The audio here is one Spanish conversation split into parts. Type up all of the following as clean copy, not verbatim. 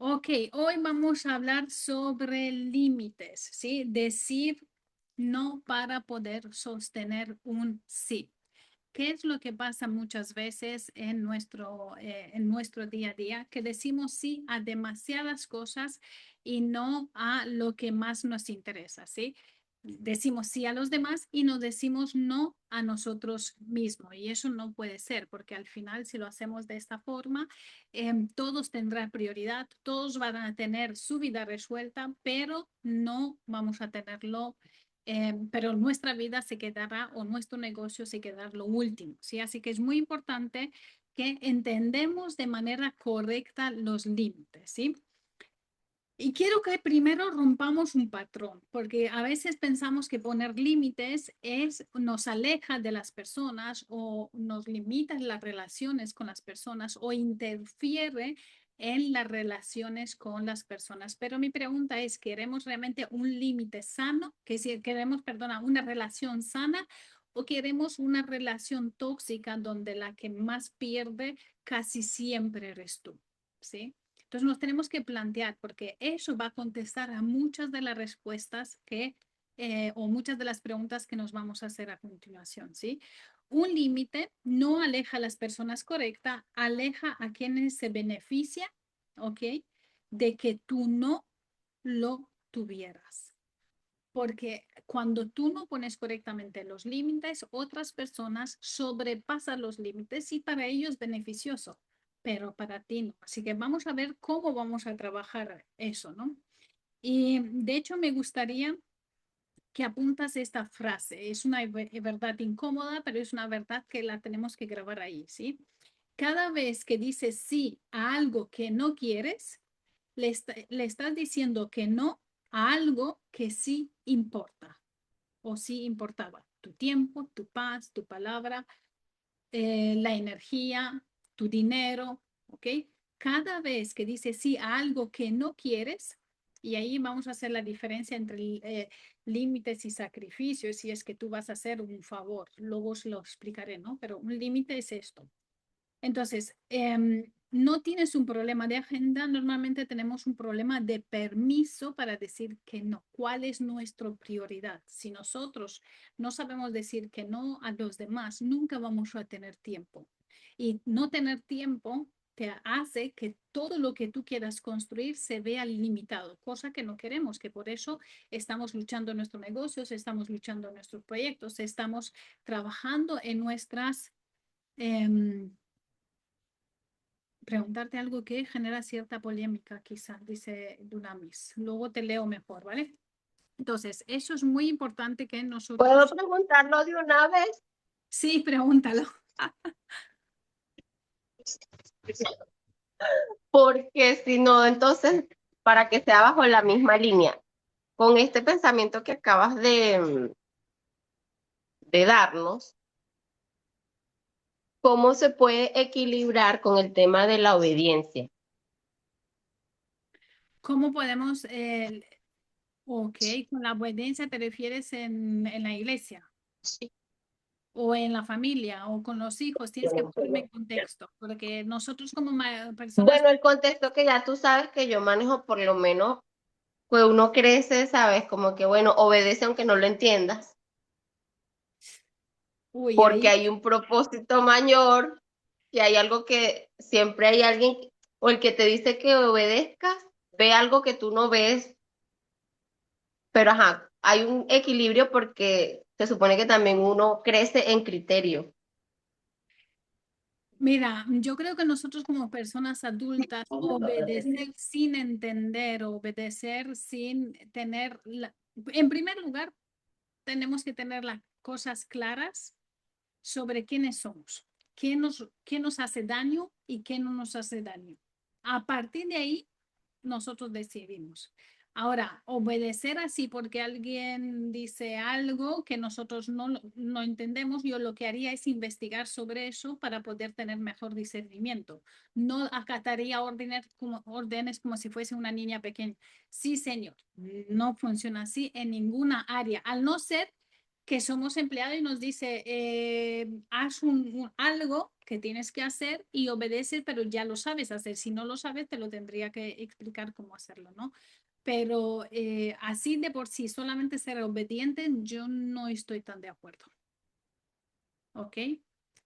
Ok, hoy vamos a hablar sobre límites, ¿sí? Decir no para poder sostener un sí. ¿Qué es lo que pasa muchas veces en nuestro día a día? Que decimos sí a demasiadas cosas y no a lo que más nos interesa, ¿sí? Decimos sí a los demás y nos decimos no a nosotros mismos. Y eso no puede ser, porque al final, si lo hacemos de esta forma, todos tendrán prioridad, todos van a tener su vida resuelta, pero no vamos a tenerlo, pero nuestra vida se quedará o nuestro negocio se quedará lo último, ¿sí? Así que es muy importante que entendemos de manera correcta los límites, ¿sí? Y quiero que primero rompamos un patrón, porque a veces pensamos que poner límites nos aleja de las personas o nos limita en las relaciones con las personas o interfiere en las relaciones con las personas. Pero mi pregunta es, ¿queremos realmente un límite sano? Que si queremos, perdona, una relación sana o queremos una relación tóxica donde la que más pierde casi siempre eres tú, ¿sí? Entonces nos tenemos que plantear, porque eso va a contestar a muchas de las respuestas o muchas de las preguntas que nos vamos a hacer a continuación, ¿sí? Un límite no aleja a las personas correctas, aleja a quienes se benefician, ¿ok? De que tú no lo tuvieras. Porque cuando tú no pones correctamente los límites, otras personas sobrepasan los límites y para ellos es beneficioso, pero para ti no. Así que vamos a ver cómo vamos a trabajar eso, ¿no? Y de hecho me gustaría que apuntas esta frase. Es una verdad incómoda, pero es una verdad que la tenemos que grabar ahí, ¿sí? Cada vez que dices sí a algo que no quieres, le estás diciendo que no a algo que sí importa o sí importaba. Tu tiempo, tu paz, tu palabra, la energía, tu dinero, ¿ok? Cada vez que dices sí a algo que no quieres, y ahí vamos a hacer la diferencia entre límites y sacrificios, si es que tú vas a hacer un favor, luego os lo explicaré, ¿no? Pero un límite es esto. Entonces, no tienes un problema de agenda, normalmente tenemos un problema de permiso para decir que no. ¿Cuál es nuestra prioridad? Si nosotros no sabemos decir que no a los demás, nunca vamos a tener tiempo. Y no tener tiempo te hace que todo lo que tú quieras construir se vea limitado, cosa que no queremos, que por eso estamos luchando en nuestros negocios, estamos luchando en nuestros proyectos, estamos trabajando en nuestras... Eh, preguntarte algo que genera cierta polémica, quizás, dice Dunamis. Luego te leo mejor, ¿vale? Entonces, eso es muy importante que ¿Puedo nosotros... preguntarlo de una vez? Sí, pregúntalo. Porque si no, entonces, para que sea bajo la misma línea, con este pensamiento que acabas de darnos, ¿cómo se puede equilibrar con el tema de la obediencia? ¿Cómo podemos... ok, con la obediencia te refieres en la iglesia o en la familia o con los hijos. Tienes que ponerme en contexto, porque nosotros como personas... Bueno, el contexto que ya tú sabes que yo manejo, por lo menos, pues uno crece, ¿sabes? Como que, bueno, obedece aunque no lo entiendas, Uy, porque ahí hay un propósito mayor, que hay algo que siempre hay alguien, o el que te dice que obedezcas, ve algo que tú no ves, pero ajá, hay un equilibrio porque se supone que también uno crece en criterio. mira, yo creo que nosotros como personas adultas, obedecer sin entender, obedecer sin tener, en primer lugar, tenemos que tener las cosas claras sobre quiénes somos, qué nos hace daño y qué no nos hace daño. A partir de ahí, nosotros decidimos. Ahora, obedecer así porque alguien dice algo que nosotros no entendemos, yo lo que haría es investigar sobre eso para poder tener mejor discernimiento. No acataría órdenes como si fuese una niña pequeña. Sí, señor, no funciona así en ninguna área, al no ser que somos empleados y nos dice, haz algo que tienes que hacer y obedece, pero ya lo sabes hacer. Si no lo sabes, te lo tendría que explicar cómo hacerlo, ¿no? Pero así de por sí, solamente ser obediente, yo no estoy tan de acuerdo. ¿Ok?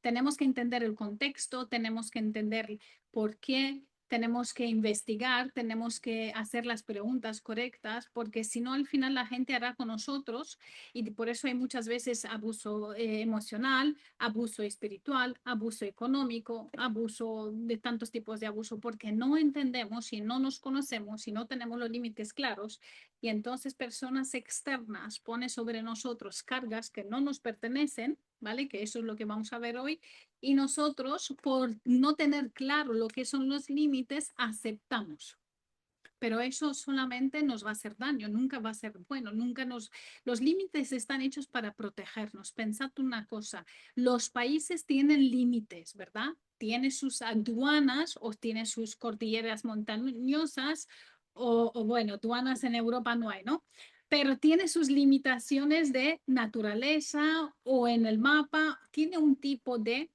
Tenemos que entender el contexto, tenemos que entender por qué, tenemos que investigar, tenemos que hacer las preguntas correctas, porque si no, al final la gente hará con nosotros y por eso hay muchas veces abuso emocional, abuso espiritual, abuso económico, abuso de tantos tipos de abuso, porque no entendemos y no nos conocemos y no tenemos los límites claros. Y entonces personas externas ponen sobre nosotros cargas que no nos pertenecen, ¿vale? Que eso es lo que vamos a ver hoy. Y nosotros, por no tener claro lo que son los límites, aceptamos. Pero eso solamente nos va a hacer daño, nunca va a ser bueno, nunca nos... Los límites están hechos para protegernos. Pensad una cosa, los países tienen límites, ¿verdad? Tienen sus aduanas o tienen sus cordilleras montañosas o bueno, aduanas en Europa no hay, ¿no? Pero tiene sus limitaciones de naturaleza o en el mapa, tiene un tipo de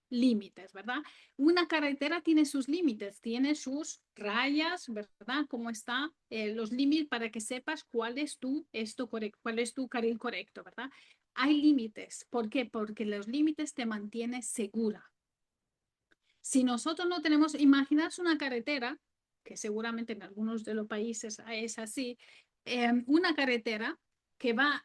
límites, ¿verdad? Una carretera tiene sus límites, tiene sus rayas, ¿verdad? ¿Cómo está los límites para que sepas cuál es cuál es tu carril correcto, ¿verdad? Hay límites. ¿Por qué? Porque los límites te mantienen segura. Si nosotros no tenemos, imaginarse una carretera, que seguramente en algunos de los países es así, una carretera que va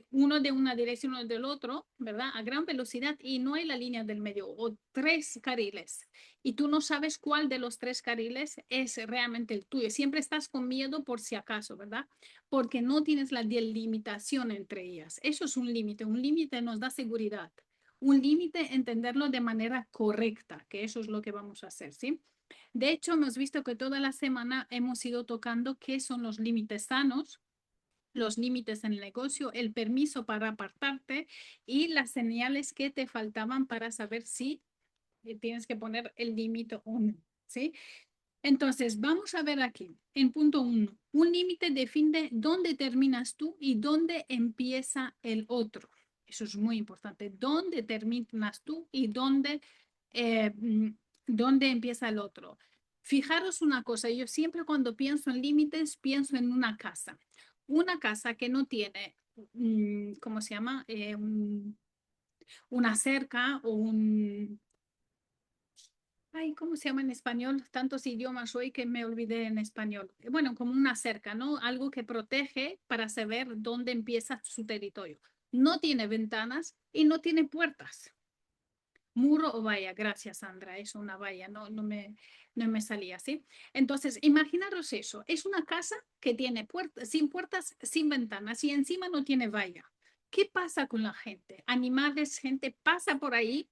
uno de una dirección, uno del otro, ¿verdad? A gran velocidad y no hay la línea del medio o tres carriles y tú no sabes cuál de los tres carriles es realmente el tuyo. Siempre estás con miedo por si acaso, ¿verdad? Porque no tienes la delimitación entre ellas. Eso es un límite. Un límite nos da seguridad. Un límite, entenderlo de manera correcta, que eso es lo que vamos a hacer, ¿sí? De hecho, hemos visto que toda la semana hemos ido tocando qué son los límites sanos, los límites en el negocio, el permiso para apartarte y las señales que te faltaban para saber si tienes que poner el límite o no, ¿sí? Entonces, vamos a ver aquí, en punto uno, un límite define dónde terminas tú y dónde empieza el otro. Eso es muy importante. ¿Dónde terminas tú y eh, mm, dónde empieza el otro? Fijaros una cosa, yo siempre cuando pienso en límites, pienso en una casa. Una casa que no tiene, ¿cómo se llama? Una cerca o un, ay, ¿cómo se llama en español? Tantos idiomas hoy que me olvidé en español. Bueno, como una cerca, ¿no? Algo que protege para saber dónde empieza su territorio. No tiene ventanas y no tiene puertas. Muro o valla, gracias Sandra, es una valla, no me salía así. Entonces, imaginaros eso, es una casa que tiene puertas, sin ventanas y encima no tiene valla. ¿Qué pasa con la gente? Animales, gente pasa por ahí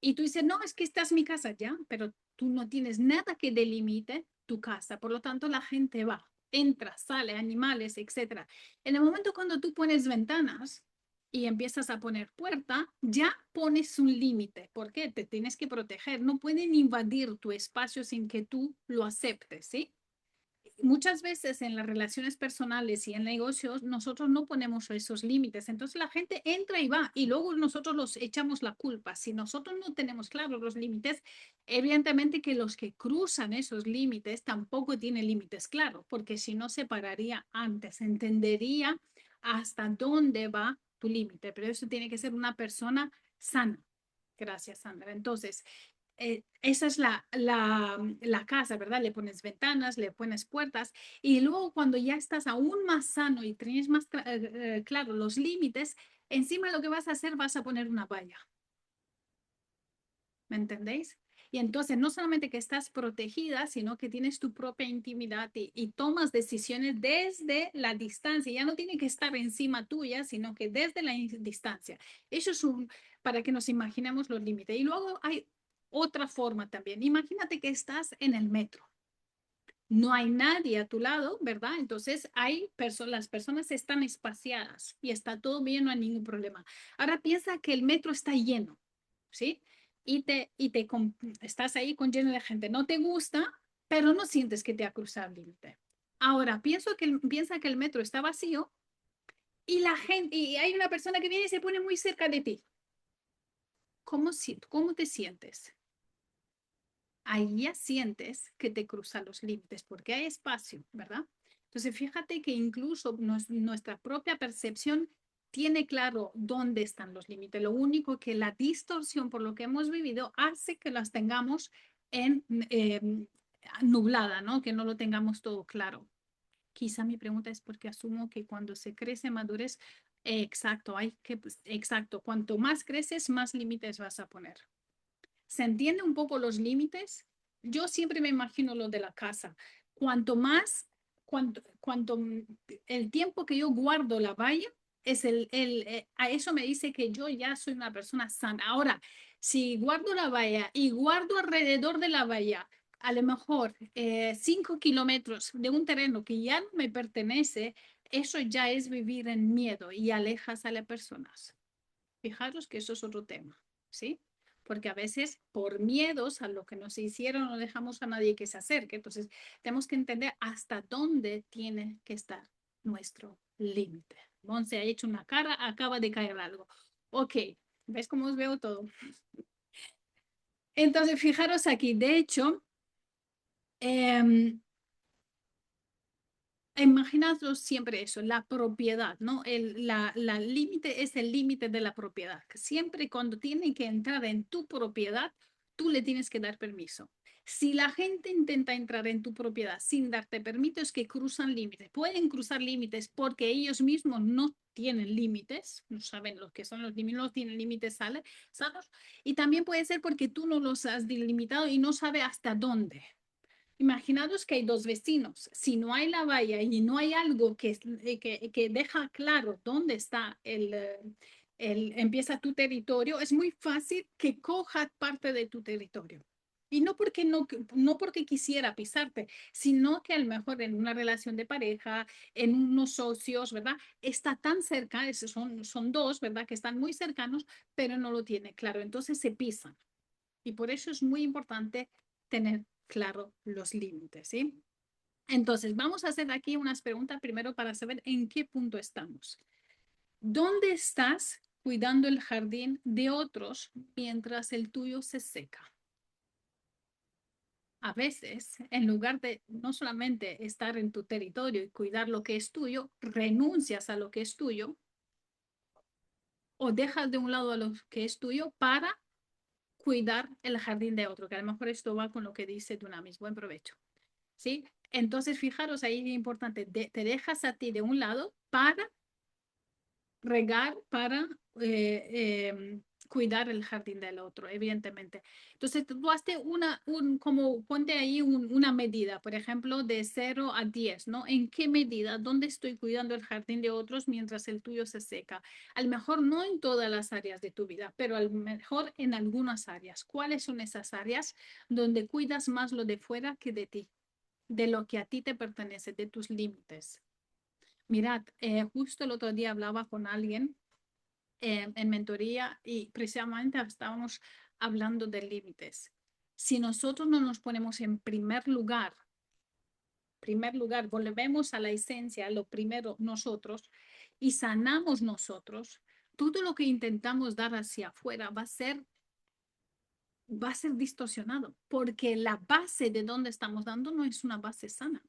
y tú dices, no, es que esta es mi casa ya, pero tú no tienes nada que delimite tu casa. Por lo tanto, la gente va, entra, sale, animales, etcétera. En el momento cuando tú pones ventanas y empiezas a poner puerta, ya pones un límite. ¿Por qué? Te tienes que proteger. No pueden invadir tu espacio sin que tú lo aceptes, ¿sí? Muchas veces en las relaciones personales y en negocios nosotros no ponemos esos límites. Entonces la gente entra y va y luego nosotros los echamos la culpa. Si nosotros no tenemos claros los límites, evidentemente que los que cruzan esos límites tampoco tienen límites claros, porque si no se pararía antes, entendería hasta dónde va tu límite. Pero eso tiene que ser una persona sana. Gracias, Sandra. Entonces, esa es la casa, ¿verdad? Le pones ventanas, le pones puertas y luego cuando ya estás aún más sano y tienes más claro los límites, encima lo que vas a hacer vas a poner una valla. ¿Me entendéis? Y entonces no solamente que estás protegida, sino que tienes tu propia intimidad y tomas decisiones desde la distancia. Ya no tiene que estar encima tuya, sino que desde la distancia. Eso es para que nos imaginemos los límites. Y luego hay otra forma también. Imagínate que estás en el metro. No hay nadie a tu lado, ¿verdad? Entonces las personas están espaciadas y está todo bien, no hay ningún problema. Ahora piensa que el metro está lleno, ¿sí? Estás ahí con lleno de gente. No te gusta, pero no sientes que te ha cruzado el límite. Ahora, piensa que el metro está vacío Y la gente, y hay una persona que viene y se pone muy cerca de ti. ¿Cómo te sientes? Ahí ya sientes que te cruzan los límites porque hay espacio, ¿verdad? Entonces, fíjate que incluso nuestra propia percepción tiene claro dónde están los límites. Lo único que la distorsión por lo que hemos vivido hace que las tengamos en nublada, ¿no? Que no lo tengamos todo claro. Quizá mi pregunta es porque asumo que cuando se crece madurez, exacto, exacto, cuanto más creces, más límites vas a poner. ¿Se entiende un poco los límites? Yo siempre me imagino lo de la casa. Cuanto más, cuanto el tiempo que yo guardo la valla, es a eso me dice que yo ya soy una persona sana. Ahora, si guardo la valla y guardo alrededor de la valla, a lo mejor 5 kilómetros de un terreno que ya no me pertenece, eso ya es vivir en miedo y alejas a las personas. Fijaros que eso es otro tema, ¿sí? Porque a veces por miedos a lo que nos hicieron no dejamos a nadie que se acerque. Entonces tenemos que entender hasta dónde tiene que estar nuestro límite. Monse ha hecho una cara, acaba de caer algo. Ok, ¿ves cómo os veo todo? Entonces fijaros aquí, de hecho, eh, imaginaos siempre eso, la propiedad, ¿no? La límite es el límite de la propiedad. Siempre cuando tiene que entrar en tu propiedad, tú le tienes que dar permiso. Si la gente intenta entrar en tu propiedad sin darte permiso, es que cruzan límites. Pueden cruzar límites porque ellos mismos no tienen límites, no saben lo que son los límites, no tienen límites sanos. Y también puede ser porque tú no los has delimitado y no sabes hasta dónde. Imaginaros que hay dos vecinos. Si no hay la valla y no hay algo que deja claro dónde está empieza tu territorio, es muy fácil que coja parte de tu territorio. Y no porque quisiera pisarte, sino que a lo mejor en una relación de pareja, en unos socios, ¿verdad? Está tan cerca, son dos, ¿verdad? Que están muy cercanos, pero no lo tiene claro. Entonces se pisan. Y por eso es muy importante tener claro los límites, ¿sí? Entonces, vamos a hacer aquí unas preguntas primero para saber en qué punto estamos. ¿Dónde estás cuidando el jardín de otros mientras el tuyo se seca? A veces, en lugar de no solamente estar en tu territorio y cuidar lo que es tuyo, renuncias a lo que es tuyo o dejas de un lado a lo que es tuyo para cuidar el jardín de otro, que a lo mejor esto va con lo que dice Dunamis. Buen provecho. ¿Sí? Entonces, fijaros, ahí es importante, te dejas a ti de un lado para regar, para cuidar el jardín del otro, evidentemente. Entonces, tú hazte como ponte ahí una medida, por ejemplo, de 0 a 10, ¿no? ¿En qué medida? ¿Dónde estoy cuidando el jardín de otros mientras el tuyo se seca? A lo mejor no en todas las áreas de tu vida, pero a lo mejor en algunas áreas. ¿Cuáles son esas áreas donde cuidas más lo de fuera que de ti? De lo que a ti te pertenece, de tus límites. Mirad, justo el otro día hablaba con alguien en mentoría y precisamente estábamos hablando de límites. Si nosotros no nos ponemos en primer lugar, volvemos a la esencia, a lo primero nosotros y sanamos nosotros, todo lo que intentamos dar hacia afuera va a ser distorsionado, porque la base de donde estamos dando no es una base sana.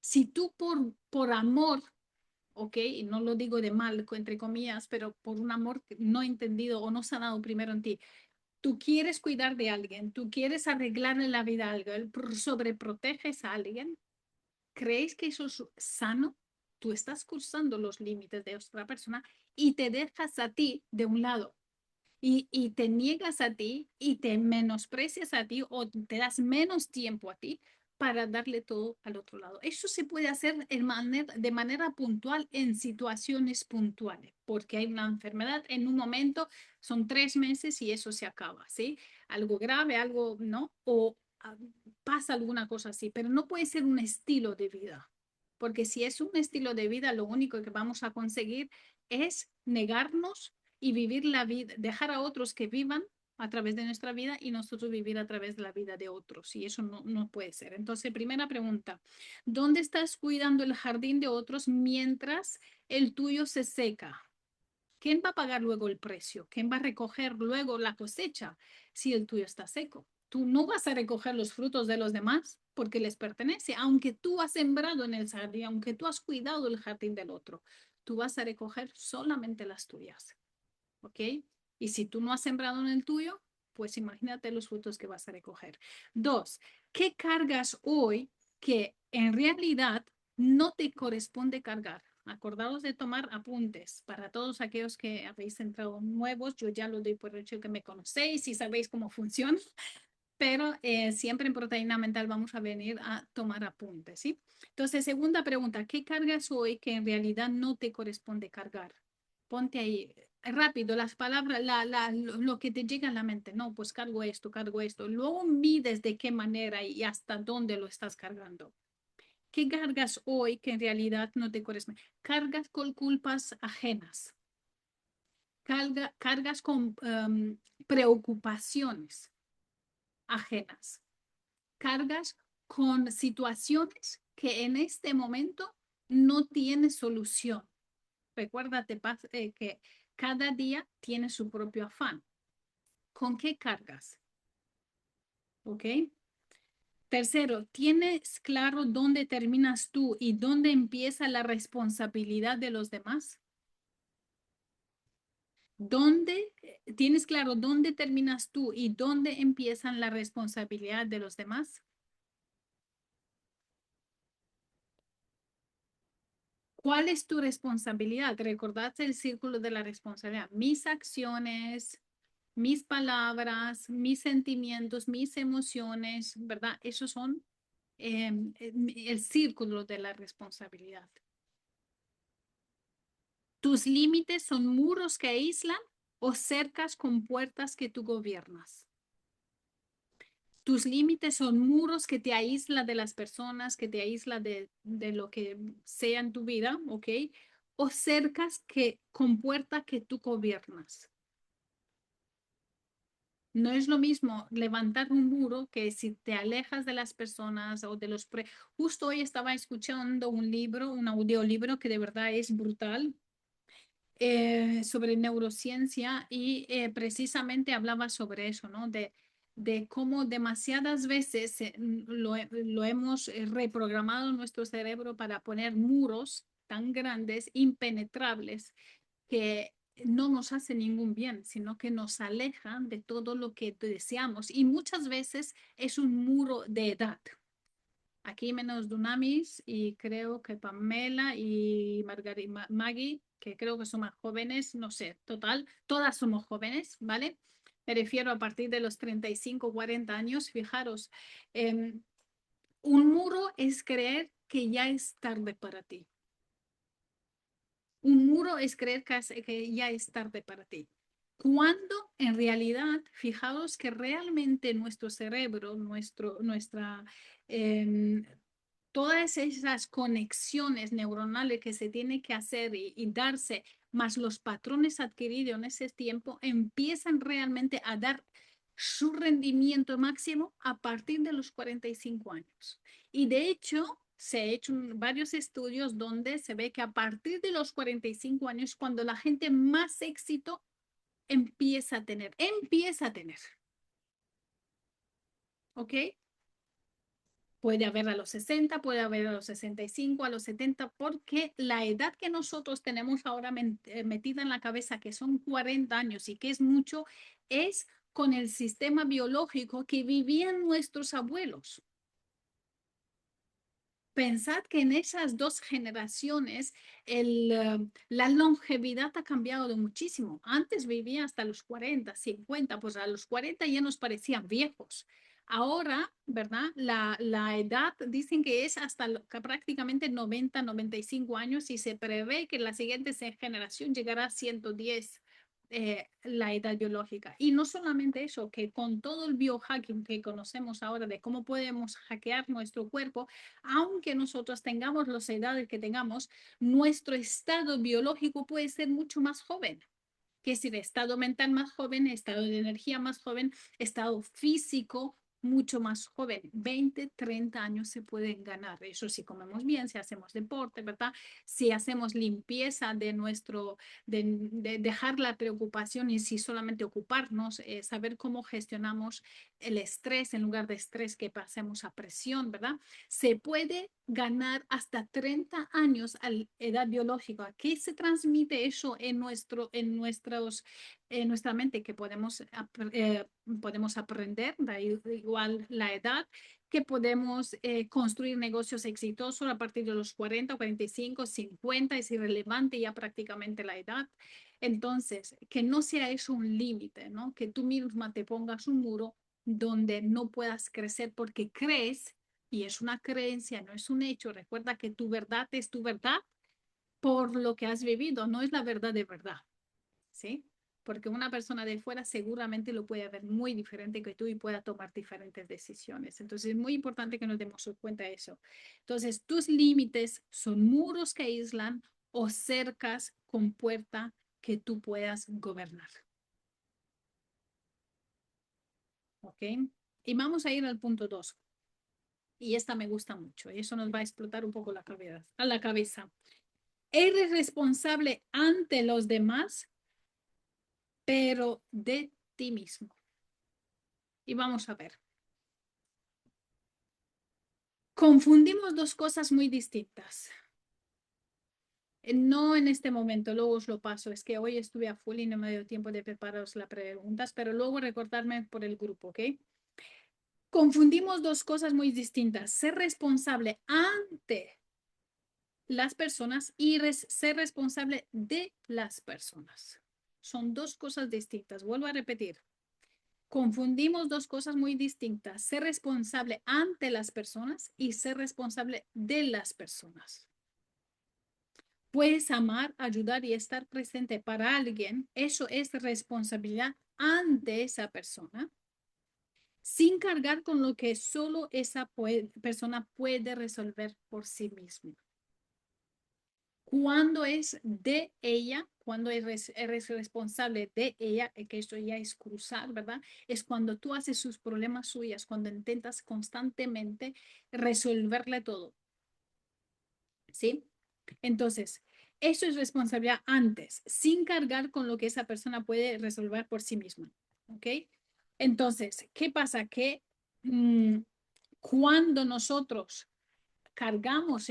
Si tú por amor, ok, y no lo digo de mal, entre comillas, pero por un amor no entendido o no sanado primero en ti, tú quieres cuidar de alguien, tú quieres arreglarle la vida a alguien, sobreproteges a alguien, ¿crees que eso es sano? Tú estás cruzando los límites de otra persona y te dejas a ti de un lado. Y te niegas a ti y te menosprecias a ti o te das menos tiempo a ti para darle todo al otro lado. Eso se puede hacer de manera puntual en situaciones puntuales, porque hay una enfermedad en un momento, son 3 meses y eso se acaba, ¿sí? Algo grave, algo, ¿no? O pasa alguna cosa así, pero no puede ser un estilo de vida, porque si es un estilo de vida, lo único que vamos a conseguir es negarnos y vivir la vida, dejar a otros que vivan a través de nuestra vida y nosotros vivir a través de la vida de otros. Y eso no puede ser. Entonces, primera pregunta, ¿dónde estás cuidando el jardín de otros mientras el tuyo se seca? ¿Quién va a pagar luego el precio? ¿Quién va a recoger luego la cosecha si el tuyo está seco? Tú no vas a recoger los frutos de los demás porque les pertenece, aunque tú has sembrado en el jardín, aunque tú has cuidado el jardín del otro, tú vas a recoger solamente las tuyas, ¿ok? Y si tú no has sembrado en el tuyo, pues imagínate los frutos que vas a recoger. Dos, ¿qué cargas hoy que en realidad no te corresponde cargar? Acordaos de tomar apuntes. Para todos aquellos que habéis entrado nuevos, yo ya lo doy por hecho que me conocéis y sabéis cómo funciona, pero siempre en proteína mental vamos a venir a tomar apuntes, ¿sí? Entonces, segunda pregunta, ¿qué cargas hoy que en realidad no te corresponde cargar? Ponte ahí rápido las palabras, lo que te llega a la mente. No, pues cargo esto, cargo esto. Luego mides de qué manera y hasta dónde lo estás cargando. ¿Qué cargas hoy que en realidad no te corresponde? Cargas con culpas ajenas. Cargas con preocupaciones ajenas. Cargas con situaciones que en este momento no tienen solución. Recuérdate que cada día tiene su propio afán. ¿Con qué cargas? ¿Ok? Tercero, ¿tienes claro dónde terminas tú y dónde empieza la responsabilidad de los demás? ¿Dónde tienes claro dónde terminas tú y dónde empiezan la responsabilidad de los demás? ¿Cuál es tu responsabilidad? ¿Recordaste el círculo de la responsabilidad? Mis acciones, mis palabras, mis sentimientos, mis emociones, ¿verdad? Esos son el círculo de la responsabilidad. ¿Tus límites son muros que aíslan o cercas con puertas que tú gobiernas? Tus límites son muros que te aíslan de las personas, que te aíslan de lo que sea en tu vida, ¿ok? O cercas que con puertas que tú gobiernas. No es lo mismo levantar un muro que si te alejas de las personas o de los... Justo hoy estaba escuchando un libro, un audiolibro que de verdad es brutal sobre neurociencia y precisamente hablaba sobre eso, ¿no? De cómo demasiadas veces lo hemos reprogramado en nuestro cerebro para poner muros tan grandes, impenetrables, que no nos hace ningún bien, sino que nos alejan de todo lo que deseamos. Y muchas veces es un muro de edad. Aquí menos Dunamis y creo que Pamela y Maggie, que creo que son más jóvenes, no sé, total, todas somos jóvenes, ¿vale? Me refiero a partir de los 35, 40 años, fijaros, un muro es creer que ya es tarde para ti. Un muro es creer que ya es tarde para ti. Cuando en realidad, fijaos que realmente nuestro cerebro, nuestra, em, todas esas conexiones neuronales que se tienen que hacer y darse, más los patrones adquiridos en ese tiempo, empiezan realmente a dar su rendimiento máximo a partir de los 45 años. Y de hecho, se ha hecho varios estudios donde se ve que a partir de los 45 años, cuando la gente más éxito empieza a tener, ¿ok? Puede haber a los 60, puede haber a los 65, a los 70, porque la edad que nosotros tenemos ahora metida en la cabeza, que son 40 años y que es mucho, es con el sistema biológico que vivían nuestros abuelos. Pensad que en esas dos generaciones la longevidad ha cambiado de muchísimo. Antes vivía hasta los 40, 50, pues a los 40 ya nos parecían viejos. Ahora, ¿verdad? La edad dicen que es hasta que prácticamente 90, 95 años y se prevé que la siguiente generación llegará a 110 la edad biológica. Y no solamente eso, que con todo el biohacking que conocemos ahora de cómo podemos hackear nuestro cuerpo, aunque nosotros tengamos las edades que tengamos, nuestro estado biológico puede ser mucho más joven. que es decir, estado mental más joven, estado de energía más joven, estado físico mucho más joven. 20, 30 años se pueden ganar. Eso si comemos bien, si hacemos deporte, ¿verdad? Si hacemos limpieza de nuestro, de dejar la preocupación y si solamente ocuparnos, saber cómo gestionamos el estrés en lugar de estrés que pasemos a presión, ¿verdad? Se puede ganar hasta 30 años a la edad biológica. ¿Qué se transmite eso en nuestra mente? Que podemos aprender, da igual la edad, que podemos construir negocios exitosos a partir de los 40, 45, 50, es irrelevante ya prácticamente la edad. Entonces, que no sea eso un límite, ¿no? Que tú misma te pongas un muro donde no puedas crecer porque crees, y es una creencia, no es un hecho. Recuerda que tu verdad es tu verdad por lo que has vivido, no es la verdad de verdad, ¿sí? Porque una persona de fuera seguramente lo puede ver muy diferente que tú y pueda tomar diferentes decisiones. Entonces es muy importante que nos demos cuenta de eso. Entonces, tus límites son muros que aíslan o cercas con puerta que tú puedas gobernar. ¿Ok? Y vamos a ir al punto 2. Y esta me gusta mucho. Y eso nos va a explotar un poco la cabeza. Eres responsable ante los demás, pero de ti mismo. Y vamos a ver. Confundimos dos cosas muy distintas. No en este momento, luego os lo paso. Es que hoy estuve a full y no me dio tiempo de prepararos las preguntas, pero luego recordarme por el grupo, ¿ok? Confundimos dos cosas muy distintas. Ser responsable ante las personas y ser responsable de las personas. Son dos cosas distintas. Vuelvo a repetir. Confundimos dos cosas muy distintas. Ser responsable ante las personas y ser responsable de las personas. Puedes amar, ayudar y estar presente para alguien. Eso es responsabilidad ante esa persona, sin cargar con lo que solo esa persona puede resolver por sí misma. Cuando es de ella, cuando eres responsable de ella, que esto ya es cruzar, ¿verdad? Es cuando tú haces sus problemas suyas, cuando intentas constantemente resolverle todo, ¿sí? Entonces, eso es responsabilidad antes, sin cargar con lo que esa persona puede resolver por sí misma, ¿ok? Entonces, ¿qué pasa? Que cuando nosotros cargamos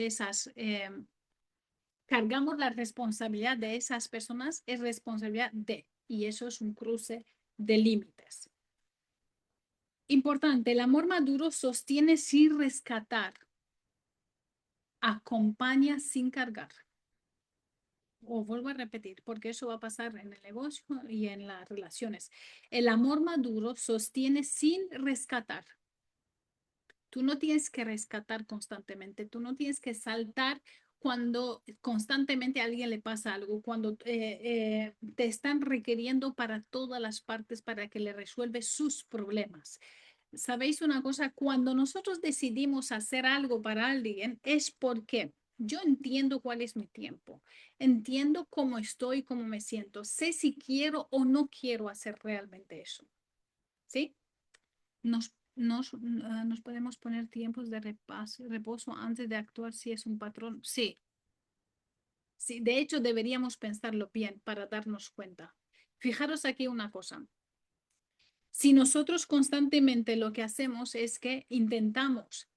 cargamos la responsabilidad de esas personas, es responsabilidad de, y eso es un cruce de límites. Importante, el amor maduro sostiene sin rescatar, acompaña sin cargar. O vuelvo a repetir, porque eso va a pasar en el negocio y en las relaciones. El amor maduro sostiene sin rescatar. Tú no tienes que rescatar constantemente, tú no tienes que saltar cuando constantemente a alguien le pasa algo, cuando te están requiriendo para todas las partes para que le resuelves sus problemas. ¿Sabéis una cosa? Cuando nosotros decidimos hacer algo para alguien es porque yo entiendo cuál es mi tiempo, entiendo cómo estoy, cómo me siento, sé si quiero o no quiero hacer realmente eso. ¿Sí? Nos podemos poner tiempos de reposo antes de actuar si es un patrón. Sí, sí, de hecho deberíamos pensarlo bien para darnos cuenta. Fijaros aquí una cosa. Si nosotros constantemente lo que hacemos es que intentamos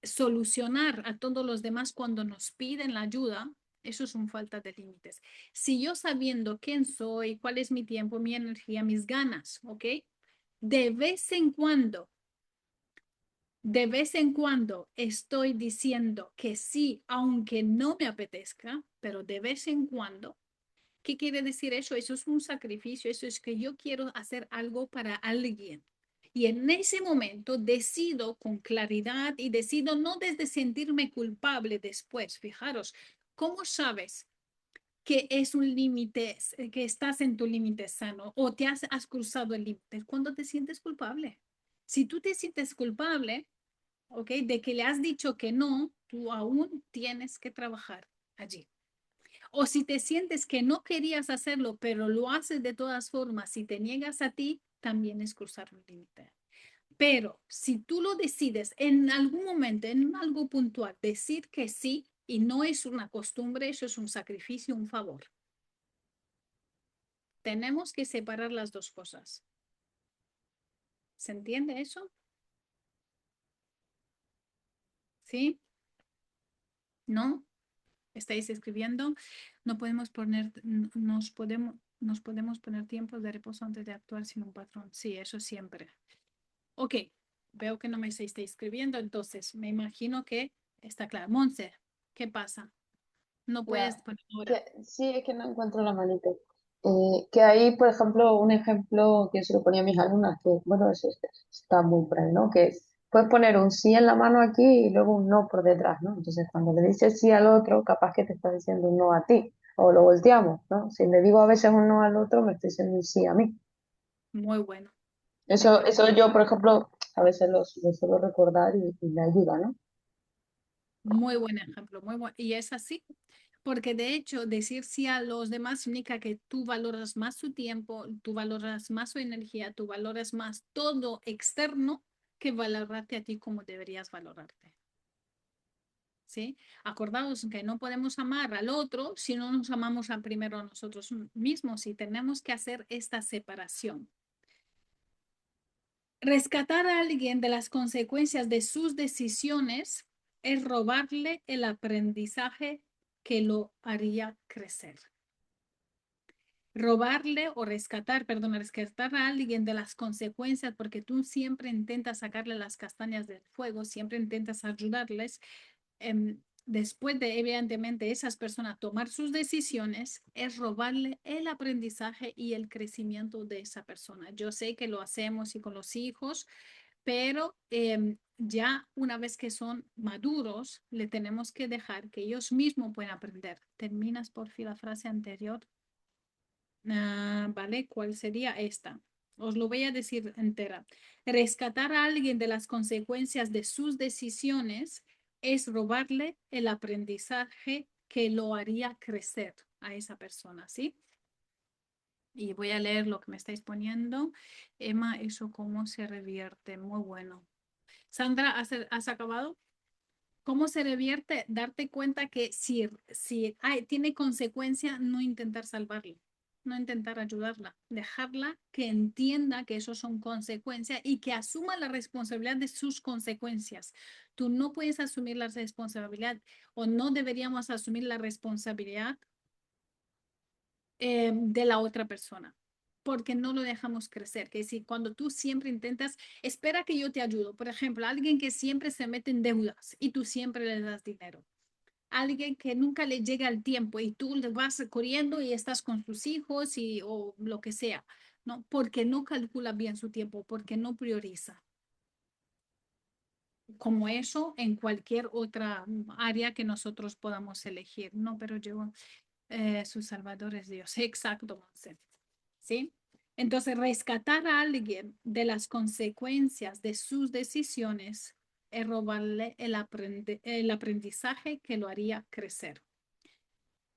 solucionar a todos los demás cuando nos piden la ayuda, eso es un falta de límites. Si yo sabiendo quién soy, cuál es mi tiempo, mi energía, mis ganas, ¿ok? De vez en cuando estoy diciendo que sí, aunque no me apetezca, pero de vez en cuando. ¿Qué quiere decir eso? Eso es un sacrificio, eso es que yo quiero hacer algo para alguien. Y en ese momento decido con claridad y decido no desde sentirme culpable después. Fijaros, ¿cómo sabes que es un límite, que estás en tu límite sano o te has cruzado el límite? Cuando te sientes culpable. Si tú te sientes culpable, ¿ok? De que le has dicho que no, tú aún tienes que trabajar allí. O si te sientes que no querías hacerlo, pero lo haces de todas formas, si te niegas a ti, también es cruzar un límite. Pero si tú lo decides en algún momento, en algo puntual, decir que sí, y no es una costumbre, eso es un sacrificio, un favor. Tenemos que separar las dos cosas. ¿Se entiende eso? ¿Sí? ¿No? ¿Estáis escribiendo? No podemos poner, nos podemos poner tiempos de reposo antes de actuar sin un patrón. Sí, eso siempre. Ok, veo que no me estáis escribiendo, entonces me imagino que está claro. Monse, ¿qué pasa? No puedes Ya, poner ahora. que, sí, es que no encuentro la manita. Que hay, por ejemplo, un ejemplo que se lo ponía a mis alumnas, que bueno, está muy por ahí, ¿no? Que puedes poner un sí en la mano aquí y luego un no por detrás, ¿no? Entonces, cuando le dices sí al otro, capaz que te está diciendo un no a ti, o lo volteamos, ¿no? Si le digo a veces un no al otro, me estoy diciendo un sí a mí. Muy bueno. Eso yo, por ejemplo, a veces lo suelo recordar y me ayuda, ¿no? Muy buen ejemplo, muy bueno. Y es así, porque de hecho decir sí a los demás significa que tú valoras más su tiempo, tú valoras más su energía, tú valoras más todo externo que valorarte a ti como deberías valorarte. ¿Sí? Acordaos que no podemos amar al otro si no nos amamos a primero a nosotros mismos y tenemos que hacer esta separación. Rescatar a alguien de las consecuencias de sus decisiones es robarle el aprendizaje que lo haría crecer. Robarle o rescatar, perdón, rescatar a alguien de las consecuencias, porque tú siempre intentas sacarle las castañas del fuego, siempre intentas ayudarles. Después de, evidentemente, esas personas tomar sus decisiones, es robarle el aprendizaje y el crecimiento de esa persona. Yo sé que lo hacemos y con los hijos, pero ya una vez que son maduros, le tenemos que dejar que ellos mismos puedan aprender. Terminas por fin la frase anterior. ¿Vale? ¿Cuál sería esta? Os lo voy a decir entera. Rescatar a alguien de las consecuencias de sus decisiones es robarle el aprendizaje que lo haría crecer a esa persona, ¿sí? Y voy a leer lo que me estáis poniendo. Emma, ¿eso cómo se revierte? Muy bueno. Sandra, ¿has acabado? ¿Cómo se revierte? Darte cuenta que si tiene consecuencia, no intentar salvarla, no intentar ayudarla, dejarla que entienda que eso son consecuencias y que asuma la responsabilidad de sus consecuencias. Tú no puedes asumir la responsabilidad o no deberíamos asumir la responsabilidad de la otra persona, porque no lo dejamos crecer. Que si cuando tú siempre intentas, espera que yo te ayudo. Por ejemplo, alguien que siempre se mete en deudas y tú siempre le das dinero. Alguien que nunca le llega el tiempo y tú le vas corriendo y estás con tus hijos o lo que sea, ¿no? Porque no calcula bien su tiempo, porque no prioriza. Como eso en cualquier otra área que nosotros podamos elegir. No, pero yo, su Salvador es Dios. Exacto, Monse. ¿Sí? Entonces, rescatar a alguien de las consecuencias de sus decisiones es robarle el aprendizaje que lo haría crecer.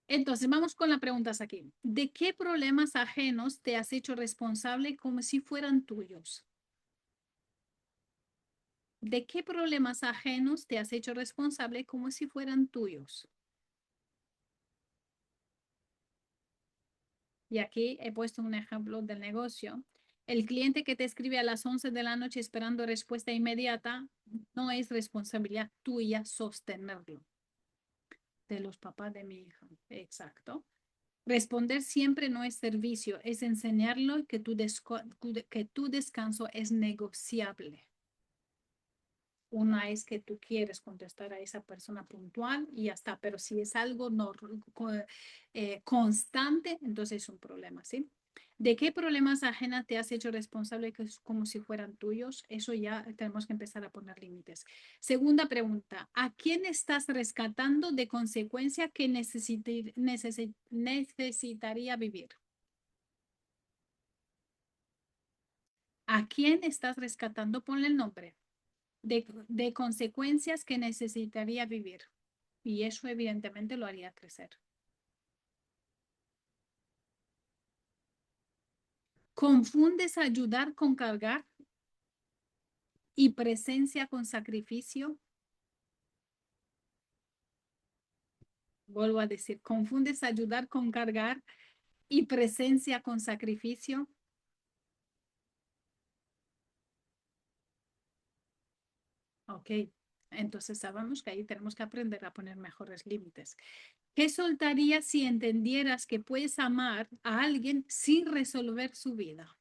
Entonces, vamos con las preguntas aquí. ¿De qué problemas ajenos te has hecho responsable como si fueran tuyos? ¿De qué problemas ajenos te has hecho responsable como si fueran tuyos? Y aquí he puesto un ejemplo del negocio. El cliente que te escribe a las 11 de la noche esperando respuesta inmediata, no es responsabilidad tuya sostenerlo. De los papás de mi hija. Exacto. Responder siempre no es servicio, es enseñarlo que tu descanso es negociable. Una es que tú quieres contestar a esa persona puntual y ya está, pero si es algo no, constante, entonces es un problema, ¿sí? ¿De qué problemas ajenas te has hecho responsable que es como si fueran tuyos? Eso ya tenemos que empezar a poner límites. Segunda pregunta, ¿a quién estás rescatando de consecuencia que necesitaría vivir? ¿A quién estás rescatando? Ponle el nombre. De consecuencias que necesitaría vivir. Y eso evidentemente lo haría crecer. ¿Confundes ayudar con cargar y presencia con sacrificio? Vuelvo a decir, ¿confundes ayudar con cargar y presencia con sacrificio? Ok, entonces sabemos que ahí tenemos que aprender a poner mejores límites. ¿Qué soltarías si entendieras que puedes amar a alguien sin resolver su vida?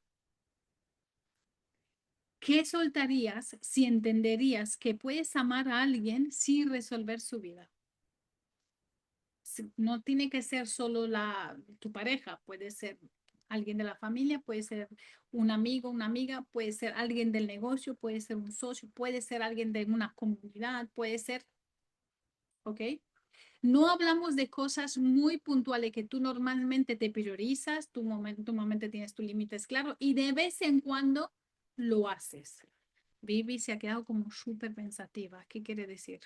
¿Qué soltarías si entenderías que puedes amar a alguien sin resolver su vida? No tiene que ser solo tu pareja, puede ser alguien de la familia, puede ser un amigo, una amiga, puede ser alguien del negocio, puede ser un socio, puede ser alguien de una comunidad, puede ser, ¿ok? No hablamos de cosas muy puntuales que tú normalmente te priorizas, tu momento tienes tus límites claros y de vez en cuando lo haces. Vivi se ha quedado como súper pensativa. ¿Qué quiere decir?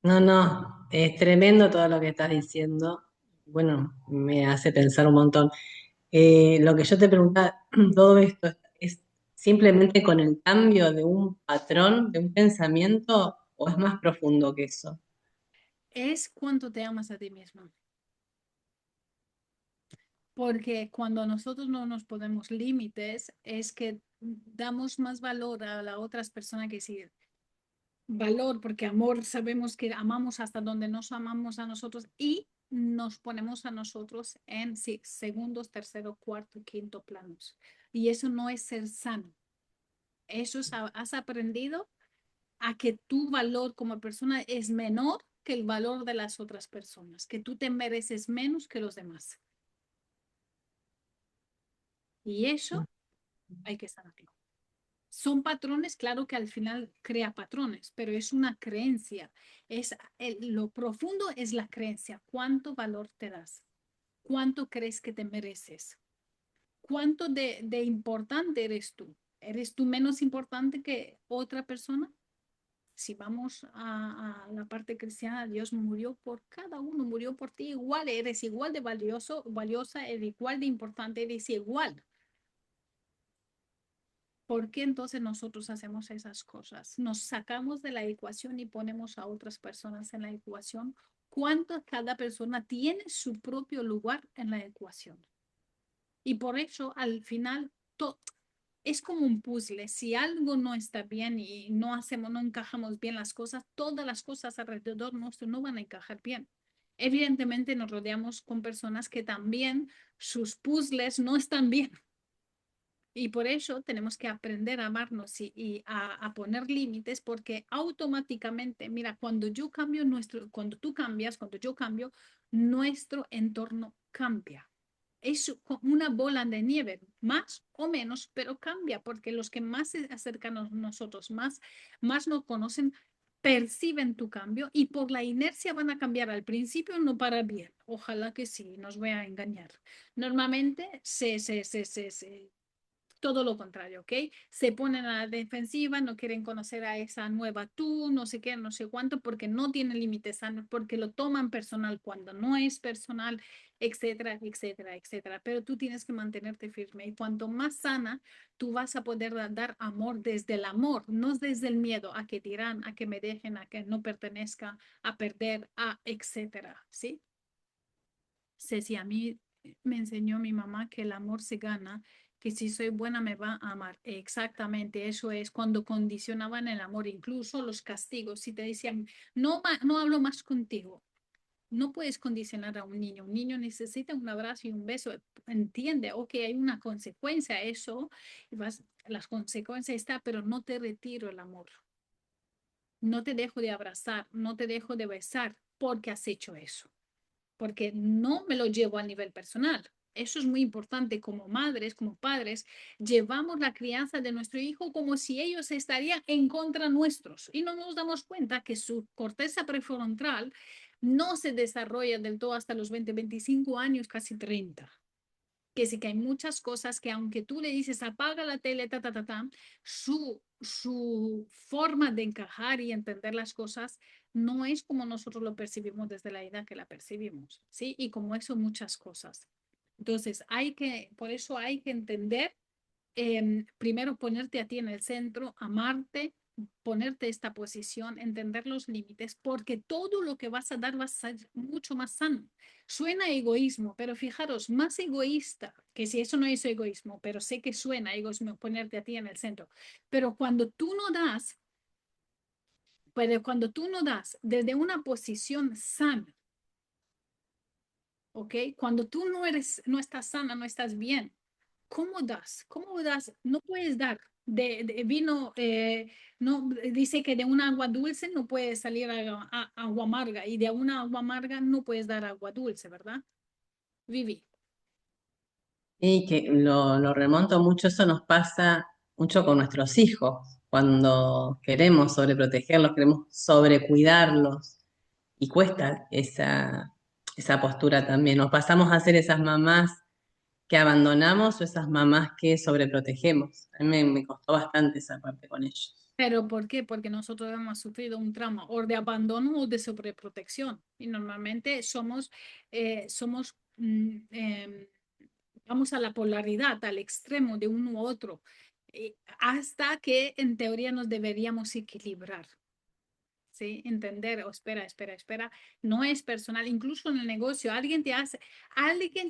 No, no, es tremendo todo lo que estás diciendo. Bueno, me hace pensar un montón. Lo que yo te preguntaba, todo esto es simplemente con el cambio de un patrón, de un pensamiento, o es más profundo que eso. Es cuánto te amas a ti mismo. Porque cuando nosotros no nos ponemos límites, es que damos más valor a las otras personas que sí. Valor, porque amor sabemos que amamos hasta donde nos amamos a nosotros y nos ponemos a nosotros en sí, segundos, tercero, cuarto, quinto planos. Y eso no es ser sano. Eso has aprendido a que tu valor como persona es menor que el valor de las otras personas, que tú te mereces menos que los demás. Y eso hay que sanarlo. Son patrones, claro que al final crea patrones, pero es una creencia. Lo profundo es la creencia. ¿Cuánto valor te das? ¿Cuánto crees que te mereces? ¿Cuánto de importante eres tú? ¿Eres tú menos importante que otra persona? Si vamos a la parte cristiana, Dios murió por cada uno, murió por ti igual, eres igual de valioso, valiosa, eres igual de importante, eres igual. ¿Por qué entonces nosotros hacemos esas cosas? Nos sacamos de la ecuación y ponemos a otras personas en la ecuación. ¿Cuánto cada persona tiene su propio lugar en la ecuación? Y por eso al final es como un puzzle. Si algo no está bien y no encajamos bien las cosas, todas las cosas alrededor nuestro no van a encajar bien. Evidentemente nos rodeamos con personas que también sus puzzles no están bien. Y por eso tenemos que aprender a amarnos y a poner límites porque automáticamente, mira, cuando tú cambias, cuando yo cambio, nuestro entorno cambia. Es una bola de nieve, más o menos, pero cambia porque los que más se acercan a nosotros, más nos conocen, perciben tu cambio y por la inercia van a cambiar. Al principio no para bien, ojalá que sí, nos voy a engañar. Normalmente todo lo contrario, ¿ok? Se ponen a la defensiva, no quieren conocer a esa nueva tú, no sé qué, no sé cuánto, porque no tienen límites sanos, porque lo toman personal cuando no es personal, etcétera, etcétera, etcétera. Pero tú tienes que mantenerte firme y cuanto más sana, tú vas a poder dar amor desde el amor, no desde el miedo a que dirán, a que me dejen, a que no pertenezca, a perder, a etcétera, ¿sí? Ceci, a mí me enseñó mi mamá que el amor se gana, que si soy buena me va a amar. Exactamente, eso es cuando condicionaban el amor, incluso los castigos. Si te decían, no hablo más contigo, no puedes condicionar a un niño. Un niño necesita un abrazo y un beso. Entiende, ok, hay una consecuencia a eso, las consecuencias están, pero no te retiro el amor. No te dejo de abrazar, no te dejo de besar porque has hecho eso porque no me lo llevo a nivel personal. Eso es muy importante como madres, como padres, llevamos la crianza de nuestro hijo como si ellos estarían en contra nuestros y no nos damos cuenta que su corteza prefrontal no se desarrolla del todo hasta los 20, 25 años, casi 30. Que sí que hay muchas cosas que aunque tú le dices apaga la tele, su forma de encajar y entender las cosas no es como nosotros lo percibimos desde la edad que la percibimos, ¿sí? Y como eso muchas cosas. Entonces, por eso hay que entender, primero ponerte a ti en el centro, amarte, ponerte esta posición, entender los límites, porque todo lo que vas a dar va a ser mucho más sano. Suena egoísmo, pero fijaros, más egoísta, que si eso no es egoísmo, pero sé que suena egoísmo ponerte a ti en el centro, pero cuando tú no das desde una posición sana, ¿ok? Cuando tú no estás sana, no estás bien, ¿cómo das? ¿Cómo das? No puedes dar de vino, no, dice que de un agua dulce no puede salir agua amarga y de una agua amarga no puedes dar agua dulce, ¿verdad? Vivi. Y que lo remonto mucho, eso nos pasa mucho con nuestros hijos, cuando queremos sobreprotegerlos, queremos sobrecuidarlos, y cuesta esa postura también. Nos pasamos a ser esas mamás que abandonamos o esas mamás que sobreprotegemos. A mí me costó bastante esa parte con ellos. ¿Pero por qué? Porque nosotros hemos sufrido un trauma o de abandono o de sobreprotección. Y normalmente vamos a la polaridad, al extremo de uno u otro, hasta que en teoría nos deberíamos equilibrar. ¿Sí? Entender, espera, no es personal, incluso en el negocio, alguien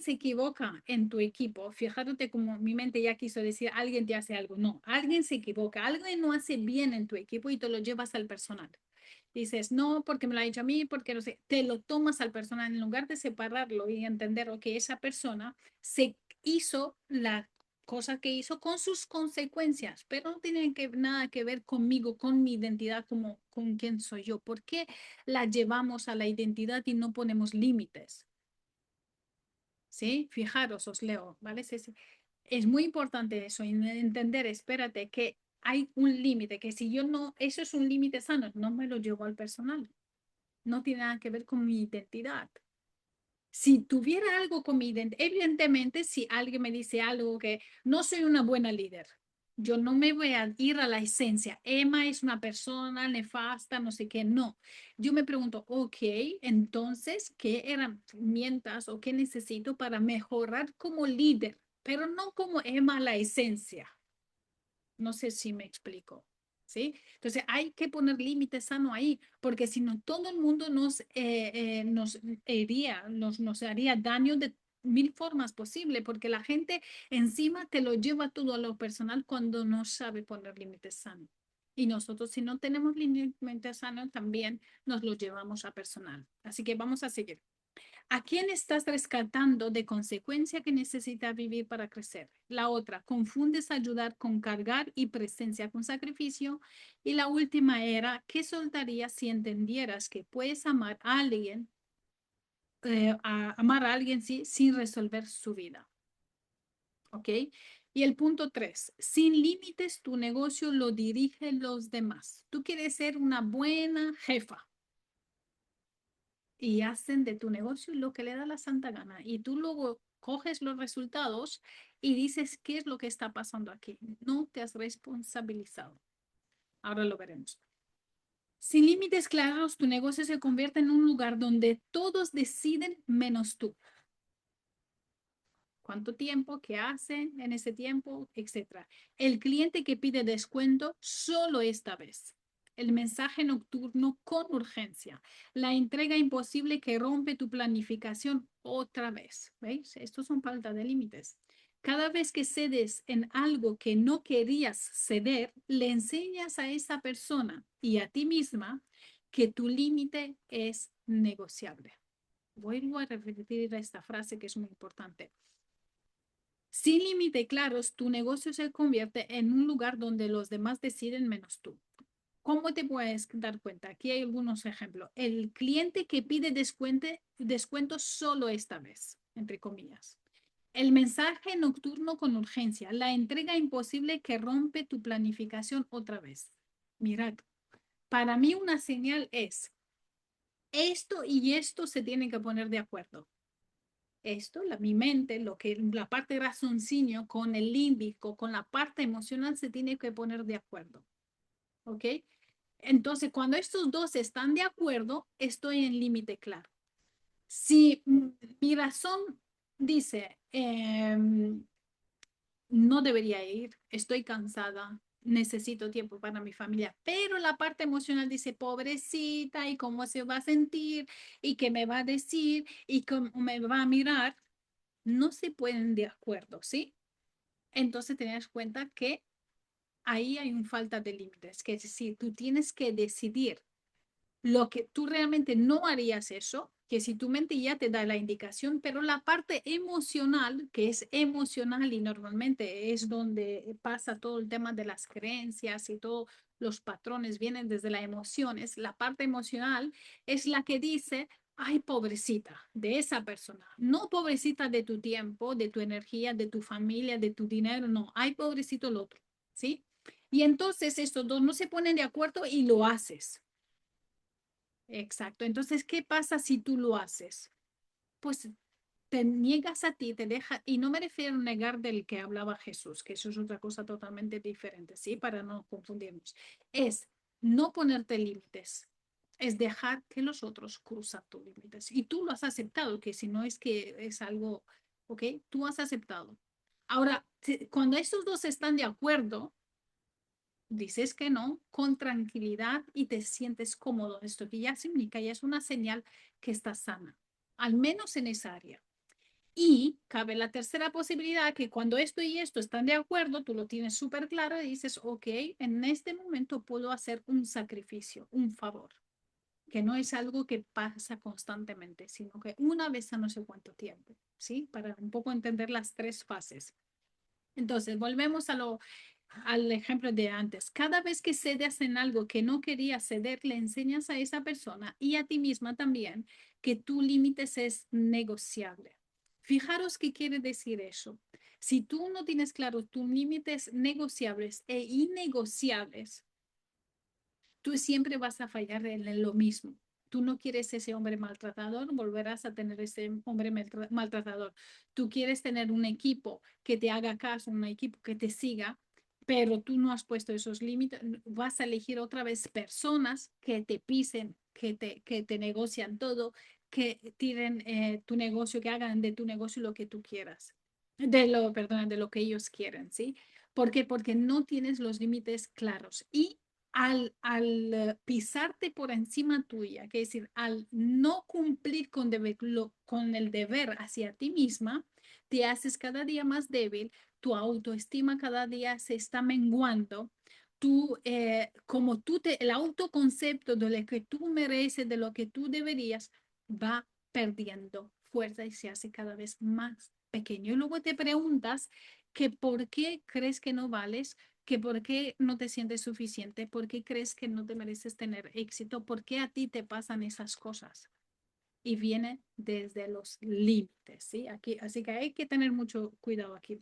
se equivoca en tu equipo, fíjate como mi mente ya quiso decir, alguien te hace algo, no, alguien se equivoca, alguien no hace bien en tu equipo y te lo llevas al personal. Dices, no, porque me lo ha dicho a mí, porque no sé, te lo tomas al personal en lugar de separarlo y entender que esa persona se hizo la cosa que hizo con sus consecuencias, pero no tienen nada que ver conmigo, con mi identidad, como con quién soy yo. ¿Por qué la llevamos a la identidad y no ponemos límites? ¿Sí? Fijaros, os leo, ¿vale? Es muy importante eso, entender, espérate, que hay un límite, que si yo no, eso es un límite sano, no me lo llevo al personal. No tiene nada que ver con mi identidad. Si tuviera algo con mi identidad, evidentemente, si alguien me dice algo que no soy una buena líder, yo no me voy a ir a la esencia. Emma es una persona nefasta, no sé qué, no. Yo me pregunto, ok, entonces, ¿qué herramientas o qué necesito para mejorar como líder? Pero no como Emma la esencia. No sé si me explico. ¿Sí? Entonces hay que poner límites sano ahí, porque si no, todo el mundo nos haría daño de mil formas posibles, porque la gente encima te lo lleva todo a lo personal cuando no sabe poner límites sanos. Y nosotros, si no tenemos límites sanos, también nos lo llevamos a personal. Así que vamos a seguir. ¿A quién estás rescatando de consecuencia que necesita vivir para crecer? La otra, confundes ayudar con cargar y presencia con sacrificio. Y la última era, ¿qué soltarías si entendieras que puedes amar a alguien, sí, sin resolver su vida? ¿Ok? Y el punto 3, sin límites tu negocio lo dirigen los demás. Tú quieres ser una buena jefa y hacen de tu negocio lo que le da la santa gana. Y tú luego coges los resultados y dices, ¿qué es lo que está pasando aquí? No te has responsabilizado. Ahora lo veremos. Sin límites claros, tu negocio se convierte en un lugar donde todos deciden menos tú. ¿Cuánto tiempo? ¿Qué hacen en ese tiempo? Etcétera. El cliente que pide descuento solo esta vez. El mensaje nocturno con urgencia. La entrega imposible que rompe tu planificación otra vez. ¿Veis? Estos son falta de límites. Cada vez que cedes en algo que no querías ceder, le enseñas a esa persona y a ti misma que tu límite es negociable. Vuelvo a repetir esta frase que es muy importante. Sin límite claros, tu negocio se convierte en un lugar donde los demás deciden menos tú. ¿Cómo te puedes dar cuenta? Aquí hay algunos ejemplos. El cliente que pide descuento solo esta vez, entre comillas. El mensaje nocturno con urgencia. La entrega imposible que rompe tu planificación otra vez. Mirad, para mí una señal es esto y esto se tienen que poner de acuerdo. Mi mente, la parte raciocinio con el límbico, con la parte emocional se tiene que poner de acuerdo. ¿Ok? Entonces, cuando estos dos están de acuerdo, estoy en límite claro. Si mi razón dice, no debería ir, estoy cansada, necesito tiempo para mi familia, pero la parte emocional dice, pobrecita, y cómo se va a sentir, y qué me va a decir, y cómo me va a mirar, no se pueden de acuerdo, ¿sí? Entonces, tenés cuenta que ahí hay una falta de límites, que es decir, tú tienes que decidir lo que tú realmente no harías eso, que si tu mente ya te da la indicación, pero la parte emocional, que es emocional y normalmente es donde pasa todo el tema de las creencias y todos los patrones vienen desde las emociones, la parte emocional es la que dice, ay, pobrecita de esa persona, no pobrecita de tu tiempo, de tu energía, de tu familia, de tu dinero, no, ay, pobrecito el otro, ¿sí? Y entonces estos dos no se ponen de acuerdo y lo haces. Exacto. Entonces, ¿qué pasa si tú lo haces? Pues te niegas a ti, te deja, y no me refiero a negar del que hablaba Jesús, que eso es otra cosa totalmente diferente, ¿sí? Para no confundirnos. Es no ponerte límites, es dejar que los otros cruzan tus límites. Y tú lo has aceptado, que si no es que es algo, ¿ok? Tú has aceptado. Ahora, cuando estos dos están de acuerdo, dices que no con tranquilidad y te sientes cómodo. Esto que ya significa, ya es una señal que estás sana, al menos en esa área. Y cabe la tercera posibilidad, que cuando esto y esto están de acuerdo, tú lo tienes súper claro y dices, ok, en este momento puedo hacer un sacrificio, un favor, que no es algo que pasa constantemente, sino que una vez a no sé cuánto tiempo, ¿sí? Para un poco entender las tres fases. Entonces, volvemos al ejemplo de antes. Cada vez que cedes en algo que no querías ceder, le enseñas a esa persona y a ti misma también que tu límites es negociable. Fijaros qué quiere decir eso. Si tú no tienes claro tus límites negociables e innegociables, tú siempre vas a fallar en lo mismo. Tú no quieres ese hombre maltratador, volverás a tener ese hombre maltratador. Tú quieres tener un equipo que te haga caso, un equipo que te siga, pero tú no has puesto esos límites. Vas a elegir otra vez personas que te pisen, que te negocian todo, que tiren tu negocio, que hagan de tu negocio lo que tú quieras. Perdón, de lo que ellos quieren, ¿sí? ¿Por qué? Porque no tienes los límites claros. Y al pisarte por encima tuya, que es decir, al no cumplir con el deber hacia ti misma, te haces cada día más débil, tu autoestima cada día se está menguando, el autoconcepto de lo que tú mereces, de lo que tú deberías, va perdiendo fuerza y se hace cada vez más pequeño. Y luego te preguntas que por qué crees que no vales, que por qué no te sientes suficiente, por qué crees que no te mereces tener éxito, por qué a ti te pasan esas cosas. Y viene desde los límites, ¿sí? Aquí, así que hay que tener mucho cuidado aquí.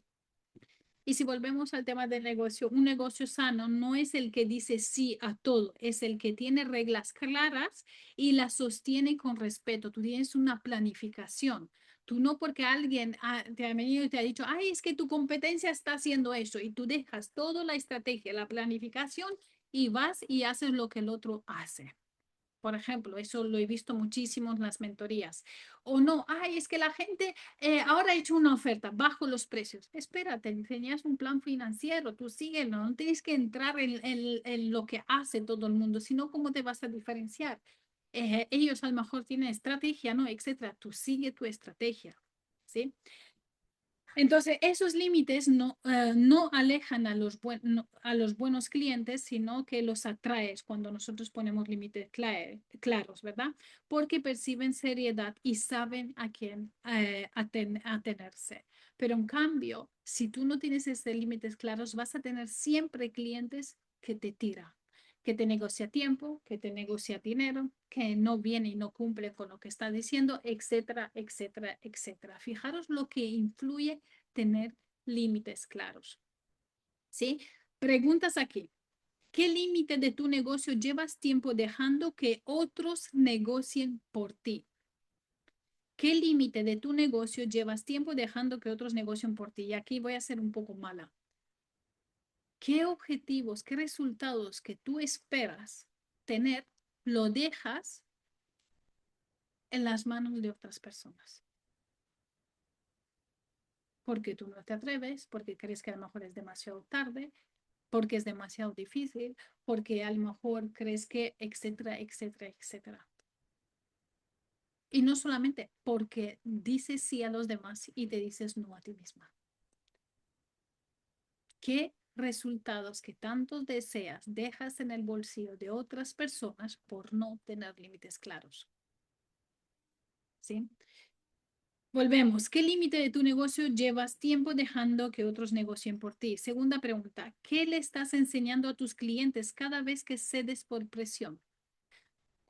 Y si volvemos al tema del negocio, un negocio sano no es el que dice sí a todo, es el que tiene reglas claras y las sostiene con respeto. Tú tienes una planificación. Tú no porque alguien te ha venido y te ha dicho, ay, es que tu competencia está haciendo eso y tú dejas toda la estrategia, la planificación y vas y haces lo que el otro hace. Por ejemplo, eso lo he visto muchísimo en las mentorías. O no, ay, es que la gente ahora ha hecho una oferta bajo los precios. Espérate, enseñas un plan financiero, tú síguelo, no tienes que entrar en lo que hace todo el mundo, sino cómo te vas a diferenciar. Ellos a lo mejor tienen estrategia, ¿no? Etcétera. Tú sigue tu estrategia, ¿sí? Entonces, esos límites no alejan a los buenos clientes, sino que los atraes cuando nosotros ponemos límites claros, ¿verdad? Porque perciben seriedad y saben a quién atenerse. Pero en cambio, si tú no tienes esos límites claros, vas a tener siempre clientes que te tiran, que te negocia tiempo, que te negocia dinero, que no viene y no cumple con lo que está diciendo, etcétera, etcétera, etcétera. Fijaros lo que influye tener límites claros. ¿Sí? Preguntas aquí. ¿Qué límite de tu negocio llevas tiempo dejando que otros negocien por ti? ¿Qué límite de tu negocio llevas tiempo dejando que otros negocien por ti? Y aquí voy a ser un poco mala. ¿Qué objetivos, qué resultados que tú esperas tener, lo dejas en las manos de otras personas. Porque tú no te atreves, porque crees que a lo mejor es demasiado tarde, porque es demasiado difícil, porque a lo mejor crees que, etcétera, etcétera, etcétera. Y no solamente porque dices sí a los demás y te dices no a ti misma. ¿Qué resultados que tanto deseas dejas en el bolsillo de otras personas por no tener límites claros? ¿Sí? Volvemos. ¿Qué límite de tu negocio llevas tiempo dejando que otros negocien por ti? Segunda pregunta. ¿Qué le estás enseñando a tus clientes cada vez que cedes por presión?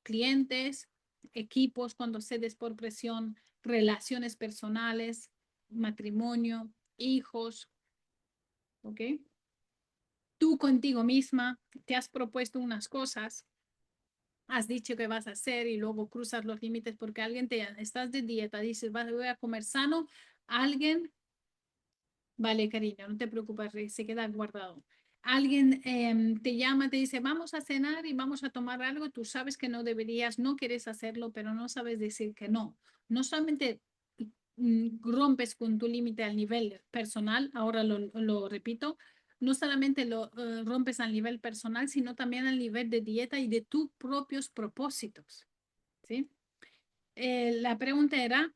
Clientes, equipos cuando cedes por presión, relaciones personales, matrimonio, hijos, ¿ok? Tú contigo misma te has propuesto unas cosas, has dicho que vas a hacer y luego cruzas los límites porque alguien te, estás de dieta, dices, voy a comer sano, alguien, vale, cariño, no te preocupes, se queda guardado. Alguien te llama, te dice, vamos a cenar y vamos a tomar algo, tú sabes que no deberías, no quieres hacerlo, pero no sabes decir que no. No solamente rompes con tu límite al nivel personal, ahora lo repito, no solamente lo rompes al nivel personal, sino también al nivel de dieta y de tus propios propósitos, ¿sí? La pregunta era,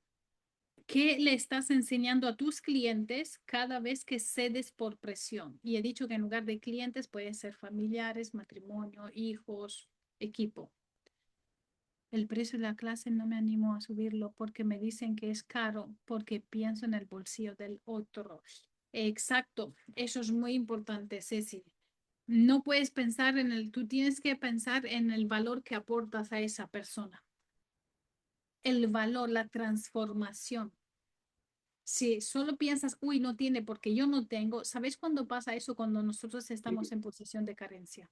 ¿qué le estás enseñando a tus clientes cada vez que cedes por presión? Y he dicho que en lugar de clientes pueden ser familiares, matrimonio, hijos, equipo. El precio de la clase no me animo a subirlo porque me dicen que es caro, porque pienso en el bolsillo del otro. Exacto, eso es muy importante, Ceci. No puedes pensar en el, tú tienes que pensar en el valor que aportas a esa persona. El valor, la transformación. Si solo piensas, uy, no tiene porque yo no tengo, ¿sabes cuándo pasa eso? Cuando nosotros estamos en posición de carencia.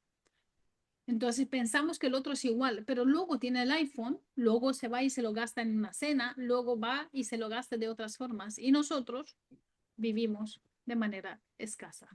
Entonces pensamos que el otro es igual, pero luego tiene el iPhone, luego se va y se lo gasta en una cena, luego va y se lo gasta de otras formas. Y nosotros vivimos de manera escasa.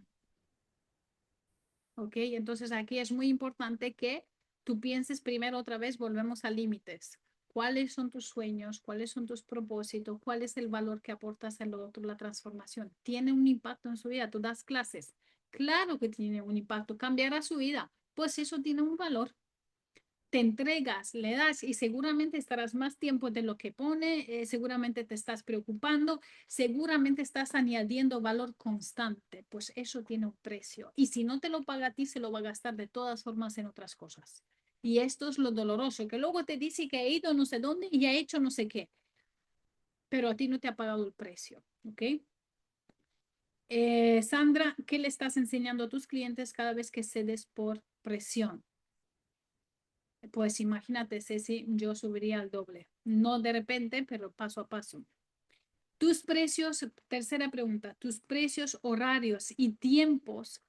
¿Ok? Entonces aquí es muy importante que tú pienses primero otra vez, volvemos a límites. ¿Cuáles son tus sueños? ¿Cuáles son tus propósitos? ¿Cuál es el valor que aportas al otro, la transformación? ¿Tiene un impacto en su vida? ¿Tú das clases? Claro que tiene un impacto. ¿Cambiará su vida? Pues eso tiene un valor. Te entregas, le das y seguramente estarás más tiempo de lo que pone, seguramente te estás preocupando, seguramente estás añadiendo valor constante, pues eso tiene un precio. Y si no te lo paga a ti, se lo va a gastar de todas formas en otras cosas. Y esto es lo doloroso, que luego te dice que ha ido no sé dónde y ha hecho no sé qué, pero a ti no te ha pagado el precio, ¿ok? Sandra, ¿qué le estás enseñando a tus clientes cada vez que cedes por presión? Pues imagínate, Ceci, yo subiría al doble. No de repente, pero paso a paso. Tus precios, tercera pregunta, tus precios, horarios y tiempos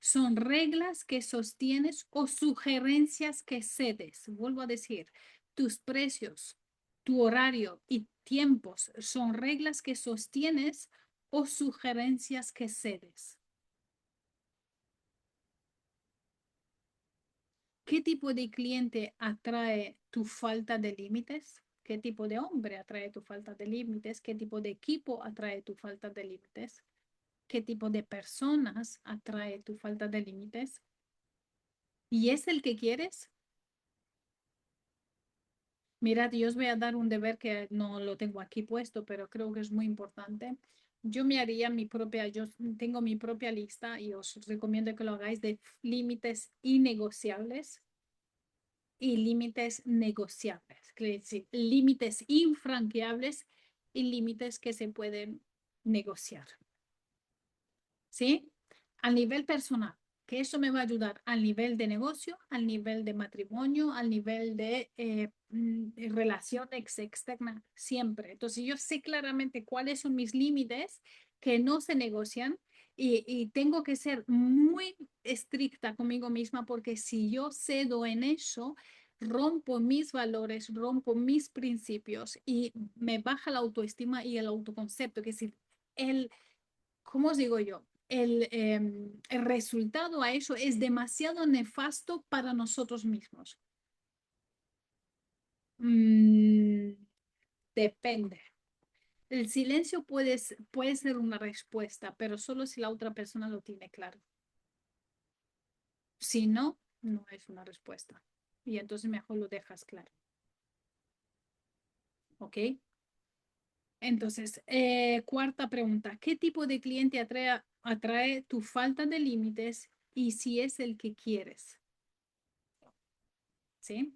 son reglas que sostienes o sugerencias que cedes. Vuelvo a decir, tus precios, tu horario y tiempos son reglas que sostienes o sugerencias que cedes. ¿Qué tipo de cliente atrae tu falta de límites? ¿Qué tipo de hombre atrae tu falta de límites? ¿Qué tipo de equipo atrae tu falta de límites? ¿Qué tipo de personas atrae tu falta de límites? ¿Y es el que quieres? Mirad, yo os voy a dar un deber que no lo tengo aquí puesto, pero creo que es muy importante. Yo me haría mi propia, yo tengo mi propia lista y os recomiendo que lo hagáis de límites innegociables y límites negociables, es decir, límites infranqueables y límites que se pueden negociar. ¿Sí? A nivel personal, que eso me va a ayudar al nivel de negocio, al nivel de matrimonio, al nivel de relación externa, siempre. Entonces yo sé claramente cuáles son mis límites que no se negocian y tengo que ser muy estricta conmigo misma porque si yo cedo en eso, rompo mis valores, rompo mis principios y me baja la autoestima y el autoconcepto, que es decir, el ¿cómo os digo yo? El resultado a eso es demasiado nefasto para nosotros mismos. Mm, depende. El silencio puede ser una respuesta, pero solo si la otra persona lo tiene claro. Si no, no es una respuesta. Y entonces mejor lo dejas claro. ¿Ok? Entonces, cuarta pregunta. ¿Qué tipo de cliente atrae tu falta de límites y si es el que quieres? ¿Sí?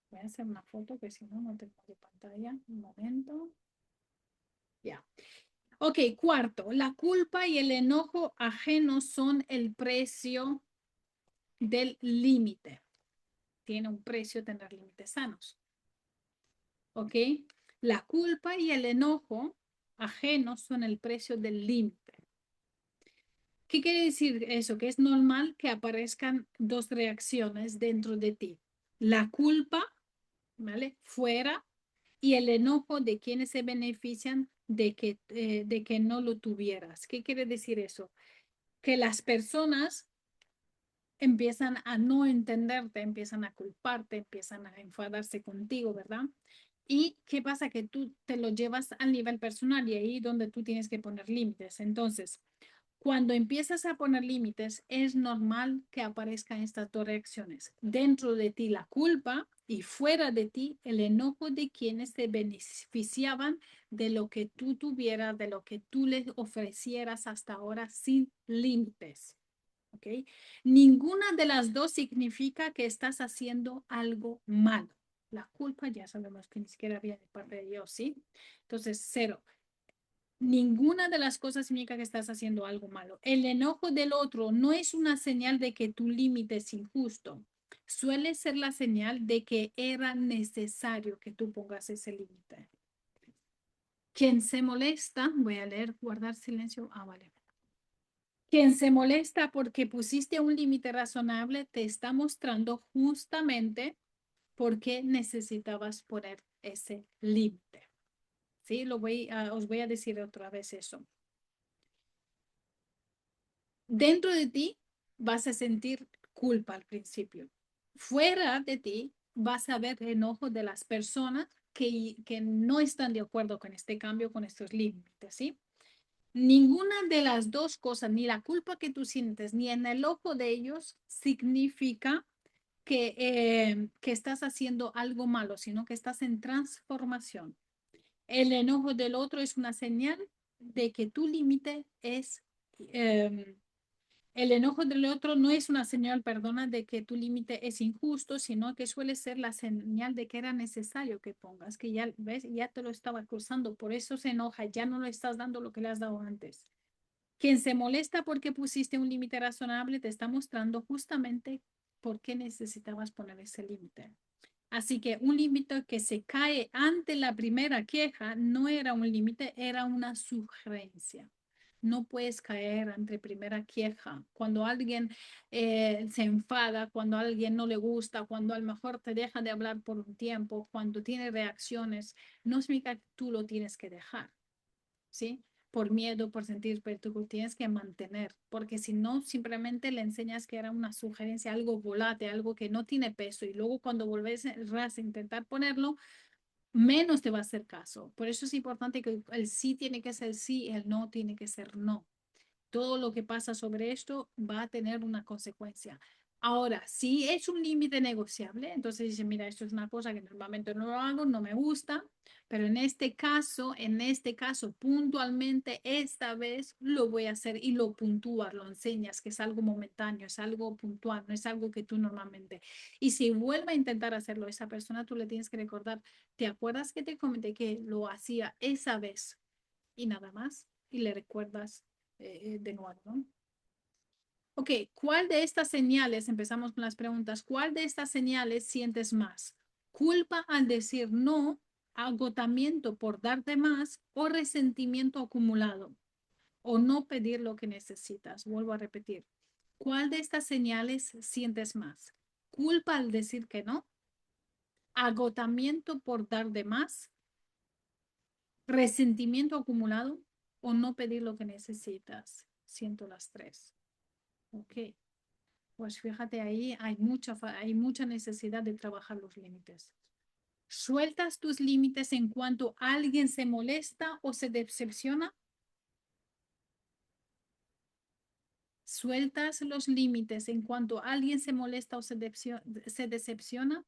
Voy a hacer una foto que si no, no tengo de pantalla. Un momento. Ya. Ok, cuarto. La culpa y el enojo ajeno son el precio del límite. Tiene un precio tener límites sanos. ¿Ok? La culpa y el enojo ajeno son el precio del límite. ¿Qué quiere decir eso? Que es normal que aparezcan dos reacciones dentro de ti. La culpa, ¿vale? Fuera y el enojo de quienes se benefician de que no lo tuvieras. ¿Qué quiere decir eso? Que las personas empiezan a no entenderte, empiezan a culparte, empiezan a enfadarse contigo, ¿verdad? ¿Y qué pasa? Que tú te lo llevas al nivel personal y ahí donde tú tienes que poner límites. Entonces, cuando empiezas a poner límites, es normal que aparezcan estas dos reacciones. Dentro de ti la culpa y fuera de ti el enojo de quienes te beneficiaban de lo que tú tuvieras, de lo que tú les ofrecieras hasta ahora sin límites. ¿Ok? Ninguna de las dos significa que estás haciendo algo malo. La culpa ya sabemos que ni siquiera viene de parte de Dios, ¿sí? Entonces, cero. Ninguna de las cosas significa que estás haciendo algo malo. El enojo del otro no es una señal de que tu límite es injusto. Suele ser la señal de que era necesario que tú pongas ese límite. Quien se molesta, voy a leer, guardar silencio. Ah, vale. Quien se molesta porque pusiste un límite razonable te está mostrando justamente por qué necesitabas poner ese límite. ¿Sí? Os voy a decir otra vez eso. Dentro de ti vas a sentir culpa al principio. Fuera de ti vas a ver enojo de las personas que no están de acuerdo con este cambio, con estos límites, ¿sí? Ninguna de las dos cosas, ni la culpa que tú sientes, ni en el ojo de ellos, significa que estás haciendo algo malo, sino que estás en transformación. El enojo del otro es una señal de que tu límite es el enojo del otro no es una señal, perdona, de que tu límite es injusto, sino que suele ser la señal de que era necesario que pongas, que ya ves, ya te lo estaba cruzando, por eso se enoja, ya no le estás dando lo que le has dado antes. Quien se molesta porque pusiste un límite razonable te está mostrando justamente por qué necesitabas poner ese límite. Así que un límite que se cae ante la primera queja no era un límite, era una sugerencia. No puedes caer ante primera queja. Cuando alguien se enfada, cuando a alguien no le gusta, cuando a lo mejor te deja de hablar por un tiempo, cuando tiene reacciones, no significa que tú lo tienes que dejar, ¿sí? Por miedo, por sentir, pero tú tienes que mantener, porque si no, simplemente le enseñas que era una sugerencia, algo volátil, algo que no tiene peso, y luego cuando vuelves a intentar ponerlo, menos te va a hacer caso. Por eso es importante que el sí tiene que ser sí, el no tiene que ser no. Todo lo que pasa sobre esto va a tener una consecuencia. Ahora, si es un límite negociable, entonces dice, mira, esto es una cosa que normalmente no lo hago, no me gusta, pero en este caso, puntualmente, esta vez lo voy a hacer y lo puntúas, lo enseñas, que es algo momentáneo, es algo puntual, no es algo que tú normalmente. Y si vuelve a intentar hacerlo esa persona, tú le tienes que recordar, ¿te acuerdas que te comenté que lo hacía esa vez y nada más? Y le recuerdas de nuevo, ¿no? Ok, ¿cuál de estas señales, empezamos con las preguntas, cuál de estas señales sientes más? ¿Culpa al decir no, agotamiento por darte más o resentimiento acumulado o no pedir lo que necesitas? Vuelvo a repetir, ¿cuál de estas señales sientes más? ¿Culpa al decir que no? ¿Agotamiento por dar de más? ¿Resentimiento acumulado o no pedir lo que necesitas? Siento las tres. Ok. Pues fíjate, ahí hay mucha necesidad de trabajar los límites. ¿Sueltas tus límites en cuanto alguien se molesta o se decepciona? ¿Sueltas los límites en cuanto alguien se molesta o se decepciona?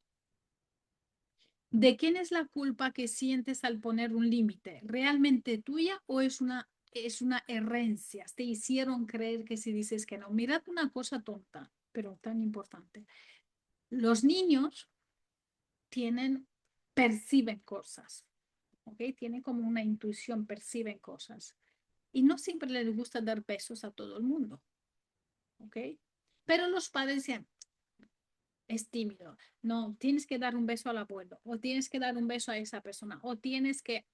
¿De quién es la culpa que sientes al poner un límite? ¿Realmente tuya o es una herencia? Te hicieron creer que si dices que no. Mirad una cosa tonta, pero tan importante. Los niños perciben cosas, ¿ok? Tienen como una intuición, perciben cosas. Y no siempre les gusta dar besos a todo el mundo, ¿ok? Pero los padres decían, es tímido. No, tienes que dar un beso al abuelo, o tienes que dar un beso a esa persona, o tienes que,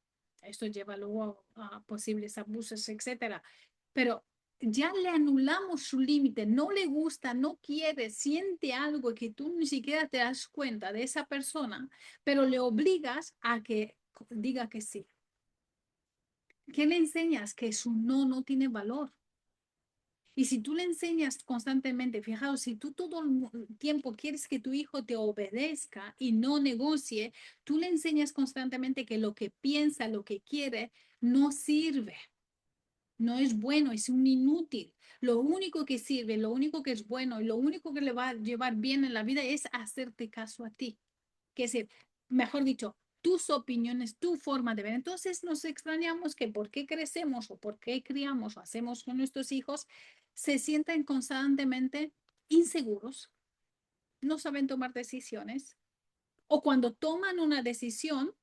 esto lleva luego a posibles abusos, etcétera. Pero ya le anulamos su límite, no le gusta, no quiere, siente algo que tú ni siquiera te das cuenta de esa persona, pero le obligas a que diga que sí. ¿Qué le enseñas? Que su no tiene valor. Y si tú le enseñas constantemente, fijaos, si tú todo el tiempo quieres que tu hijo te obedezca y no negocie, tú le enseñas constantemente que lo que piensa, lo que quiere, no sirve, no es bueno, es un inútil. Lo único que sirve, lo único que es bueno y lo único que le va a llevar bien en la vida es hacerte caso a ti, que es, mejor dicho, tus opiniones, tu forma de ver. Entonces nos extrañamos que por qué crecemos o por qué criamos o hacemos con nuestros hijos, se sienten constantemente inseguros, no saben tomar decisiones o cuando toman una decisión,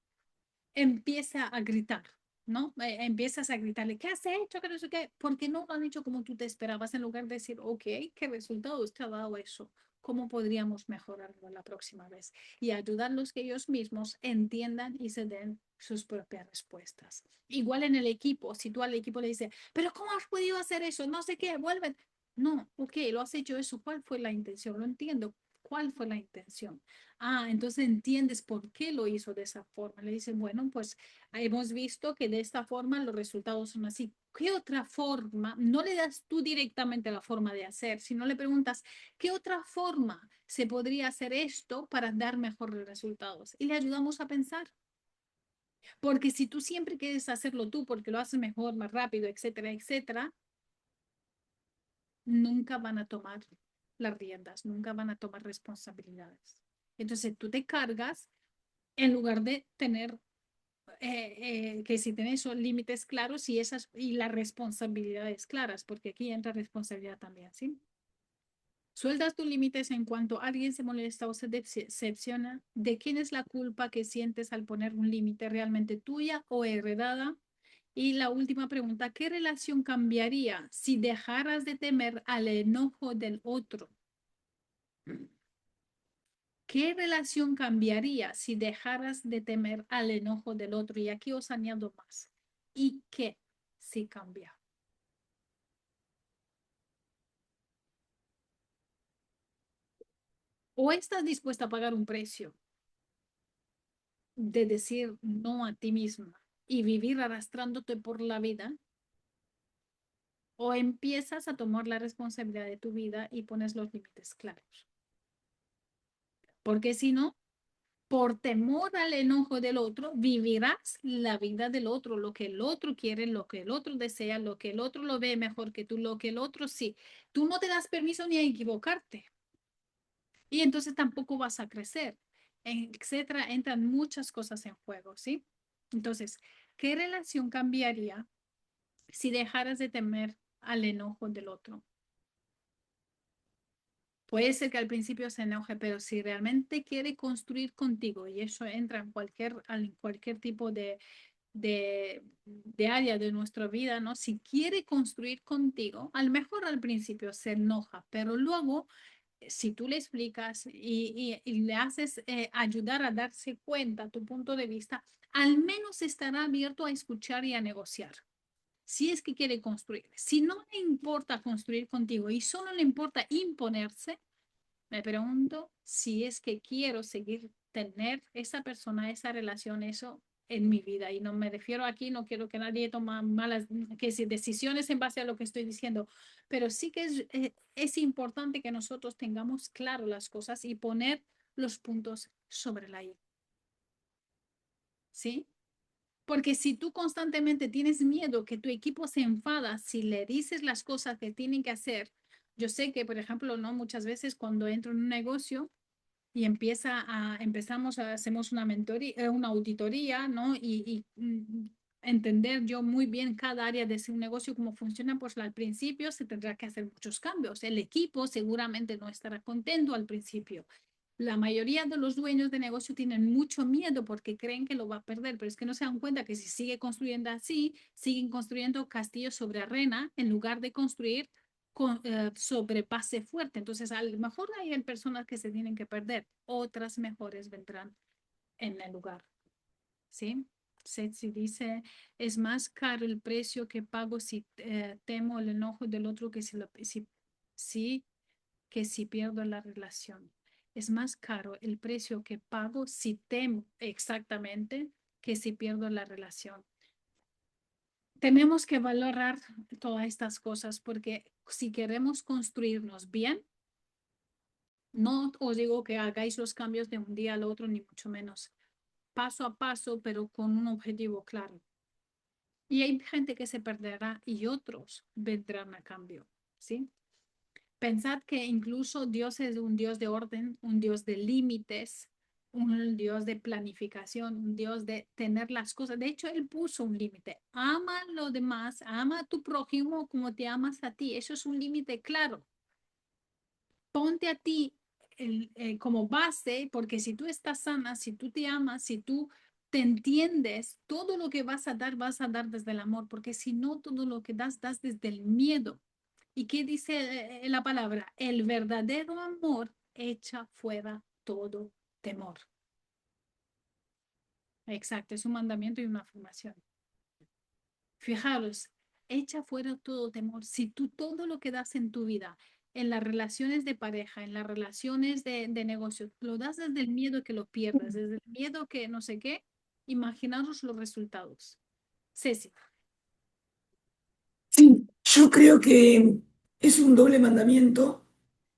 empieza a gritar. ¿No? Empiezas a gritarle, ¿qué has hecho? ¿Qué no sé qué? Porque no lo han hecho como tú te esperabas, en lugar de decir, ok, ¿qué resultados te ha dado eso? ¿Cómo podríamos mejorarlo la próxima vez? Y ayudarlos que ellos mismos entiendan y se den sus propias respuestas. Igual en el equipo, si tú al equipo le dices, pero ¿cómo has podido hacer eso? No sé qué, vuelven. No, ok, lo has hecho eso. ¿Cuál fue la intención? Lo entiendo. ¿Cuál fue la intención? Ah, entonces entiendes por qué lo hizo de esa forma. Le dicen, bueno, pues hemos visto que de esta forma los resultados son así. ¿Qué otra forma? No le das tú directamente la forma de hacer, sino le preguntas, ¿qué otra forma se podría hacer esto para dar mejores resultados? Y le ayudamos a pensar. Porque si tú siempre quieres hacerlo tú porque lo haces mejor, más rápido, etcétera, etcétera, nunca van a tomar las riendas, nunca van a tomar responsabilidades. Entonces tú te cargas en lugar de tener que si tienes esos límites claros y las responsabilidades claras, porque aquí entra responsabilidad también, ¿sí? Sueltas tus límites en cuanto alguien se molesta o se decepciona. ¿De quién es la culpa que sientes al poner un límite realmente tuya o heredada? Y la última pregunta, ¿qué relación cambiaría si dejaras de temer al enojo del otro? ¿Qué relación cambiaría si dejaras de temer al enojo del otro? Y aquí os añado más. ¿Y qué si cambia? ¿O estás dispuesta a pagar un precio de decir no a ti misma y vivir arrastrándote por la vida? ¿O empiezas a tomar la responsabilidad de tu vida y pones los límites claros? Porque si no, por temor al enojo del otro, vivirás la vida del otro, lo que el otro quiere, lo que el otro desea, lo que el otro lo ve mejor que tú, lo que el otro sí. Tú no te das permiso ni a equivocarte y entonces tampoco vas a crecer, etcétera. Entran muchas cosas en juego, ¿sí? Entonces, ¿qué relación cambiaría si dejaras de temer al enojo del otro? Puede ser que al principio se enoje, pero si realmente quiere construir contigo, y eso entra en cualquier tipo de área de nuestra vida, ¿no? Si quiere construir contigo, a lo mejor al principio se enoja, pero luego, si tú le explicas y le haces ayudar a darse cuenta tu punto de vista, al menos estará abierto a escuchar y a negociar. Si es que quiere construir, si no le importa construir contigo y solo le importa imponerse, me pregunto si es que quiero seguir tener esa persona, esa relación, eso en mi vida. Y no me refiero aquí, no quiero que nadie tome malas que si decisiones en base a lo que estoy diciendo, pero sí que es importante que nosotros tengamos claro las cosas y poner los puntos sobre la I. ¿sí? Porque si tú constantemente tienes miedo que tu equipo se enfada si le dices las cosas que tienen que hacer, yo sé que, por ejemplo, no muchas veces cuando entro en un negocio y hacemos una mentoría, una auditoría, ¿no? Entender yo muy bien cada área de ese negocio, cómo funciona, pues al principio se tendrá que hacer muchos cambios. El equipo seguramente no estará contento al principio. La mayoría de los dueños de negocio tienen mucho miedo porque creen que lo va a perder, pero es que no se dan cuenta que si sigue construyendo así, siguen construyendo castillos sobre arena en lugar de construir sobre base fuerte. Entonces, a lo mejor hay personas que se tienen que perder, otras mejores vendrán en el lugar. ¿Sí? Si dice, es más caro el precio que pago si temo el enojo del otro que si pierdo la relación. Es más caro el precio que pago si temo exactamente que si pierdo la relación. Tenemos que valorar todas estas cosas porque si queremos construirnos bien, no os digo que hagáis los cambios de un día al otro, ni mucho menos. Paso a paso, pero con un objetivo claro. Y hay gente que se perderá y otros vendrán a cambio, ¿sí? Pensad que incluso Dios es un Dios de orden, un Dios de límites, un Dios de planificación, un Dios de tener las cosas. De hecho, Él puso un límite. Ama a lo demás, ama a tu prójimo como te amas a ti. Eso es un límite claro. Ponte a ti como base, porque si tú estás sana, si tú te amas, si tú te entiendes, todo lo que vas a dar desde el amor, porque si no, todo lo que das, das desde el miedo. ¿Y qué dice la palabra? El verdadero amor echa fuera todo temor. Exacto, es un mandamiento y una afirmación. Fijaros, echa fuera todo temor. Si tú todo lo que das en tu vida, en las relaciones de pareja, en las relaciones de negocio, lo das desde el miedo que lo pierdas, desde el miedo que no sé qué, imaginaros los resultados. Ceci. Sí, yo creo que es un doble mandamiento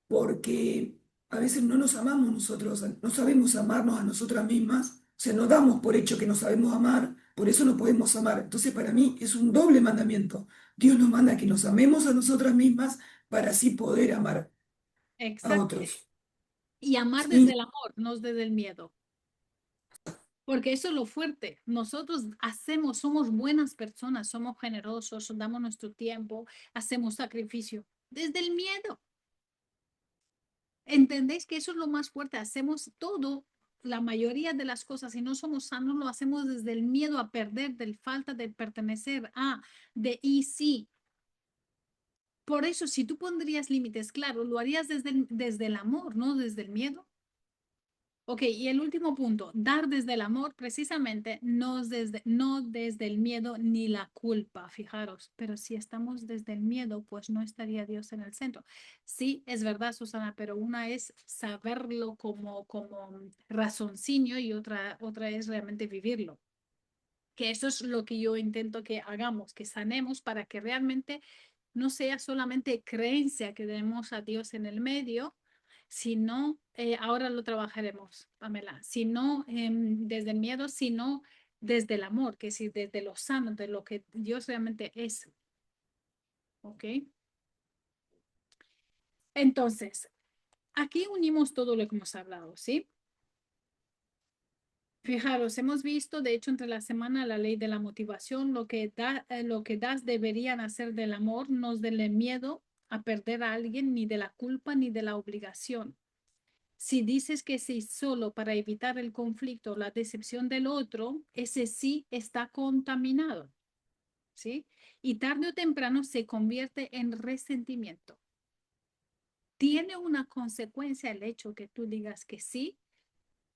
porque a veces no nos amamos nosotros, no sabemos amarnos a nosotras mismas, o sea, no damos por hecho que nos sabemos amar, por eso no podemos amar. Entonces, para mí es un doble mandamiento. Dios nos manda que nos amemos a nosotras mismas para así poder amar a Exacto. otros. Y amar desde Sí, el amor, no desde el miedo. Porque eso es lo fuerte. Nosotros somos buenas personas, somos generosos, damos nuestro tiempo, hacemos sacrificio desde el miedo. ¿Entendéis que eso es lo más fuerte? Hacemos todo, la mayoría de las cosas, si no somos sanos, lo hacemos desde el miedo a perder, del falta de pertenecer a, y sí. Por eso, si tú pondrías límites, claro, lo harías desde el amor, no desde el miedo. Ok, y el último punto, dar desde el amor, precisamente, no desde el miedo ni la culpa, fijaros, pero si estamos desde el miedo, pues no estaría Dios en el centro. Sí, es verdad, Susana, pero una es saberlo como raciocinio y otra es realmente vivirlo. Que eso es lo que yo intento que hagamos, que sanemos para que realmente no sea solamente creencia que tenemos a Dios en el medio, sino, ahora lo trabajaremos, Pamela, sino desde el miedo, sino desde el amor, que es decir, desde lo sano, de lo que Dios realmente es. ¿Ok? Entonces, aquí unimos todo lo que hemos hablado, ¿sí? Fijaros, hemos visto, de hecho, entre la semana la ley de la motivación, lo que das deberían hacer del amor, no es del miedo a perder a alguien, ni de la culpa, ni de la obligación. Si dices que sí solo para evitar el conflicto, la decepción del otro, ese sí está contaminado, ¿sí? Y tarde o temprano se convierte en resentimiento. Tiene una consecuencia el hecho que tú digas que sí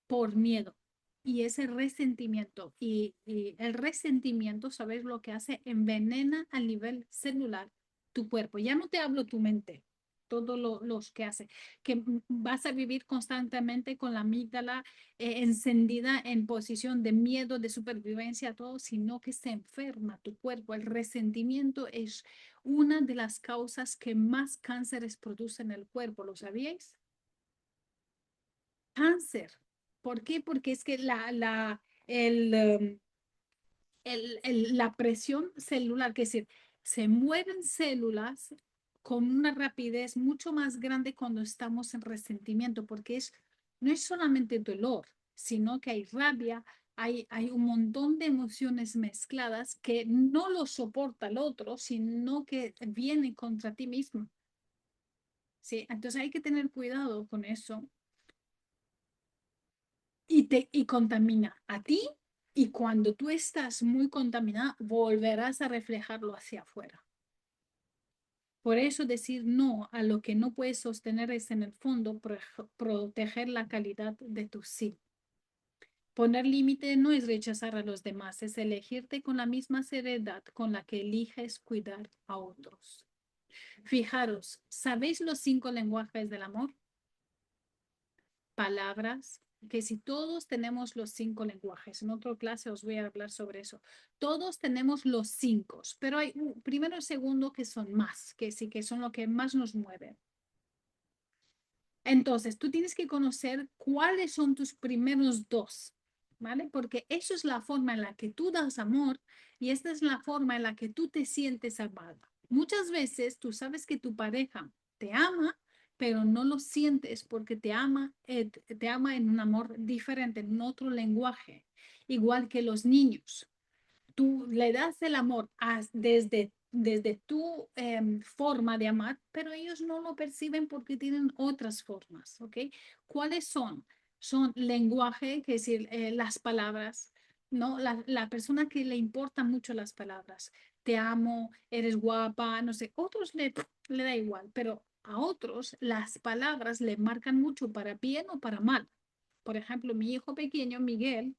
por miedo. Y ese resentimiento, y el resentimiento, ¿sabes lo que hace? Envenena a nivel celular tu cuerpo. Ya no te hablo tu mente, todos los que hace, que vas a vivir constantemente con la amígdala encendida en posición de miedo, de supervivencia, todo, sino que se enferma tu cuerpo. El resentimiento es una de las causas que más cánceres produce en el cuerpo. ¿Lo sabíais? Cáncer. ¿Por qué? Porque es que el, la presión celular, que es decir, se mueven células con una rapidez mucho más grande cuando estamos en resentimiento, porque no es solamente dolor, sino que hay rabia, hay un montón de emociones mezcladas que no lo soporta el otro, sino que viene contra ti mismo. ¿Sí? Entonces hay que tener cuidado con eso y contamina a ti, y cuando tú estás muy contaminada, volverás a reflejarlo hacia afuera. Por eso decir no a lo que no puedes sostener es en el fondo proteger la calidad de tu sí. Poner límite no es rechazar a los demás, es elegirte con la misma seriedad con la que eliges cuidar a otros. Fijaros, ¿sabéis los 5 lenguajes del amor? Palabras, que si todos tenemos los 5 lenguajes, en otra clase os voy a hablar sobre eso. Todos tenemos los 5, pero hay primero y segundo que son más, que sí que son lo que más nos mueve. Entonces, tú tienes que conocer cuáles son tus primeros 2, ¿vale? Porque eso es la forma en la que tú das amor y esta es la forma en la que tú te sientes amada. Muchas veces tú sabes que tu pareja te ama, pero no lo sientes porque te ama en un amor diferente, en otro lenguaje, igual que los niños. Tú le das el amor desde tu forma de amar, pero ellos no lo perciben porque tienen otras formas, ¿ok? ¿Cuáles son? Son lenguaje, que es decir, las palabras, ¿no? La persona que le importan mucho las palabras. Te amo, eres guapa, no sé. Otros le da igual, pero a otros las palabras le marcan mucho para bien o para mal. Por ejemplo, mi hijo pequeño, Miguel,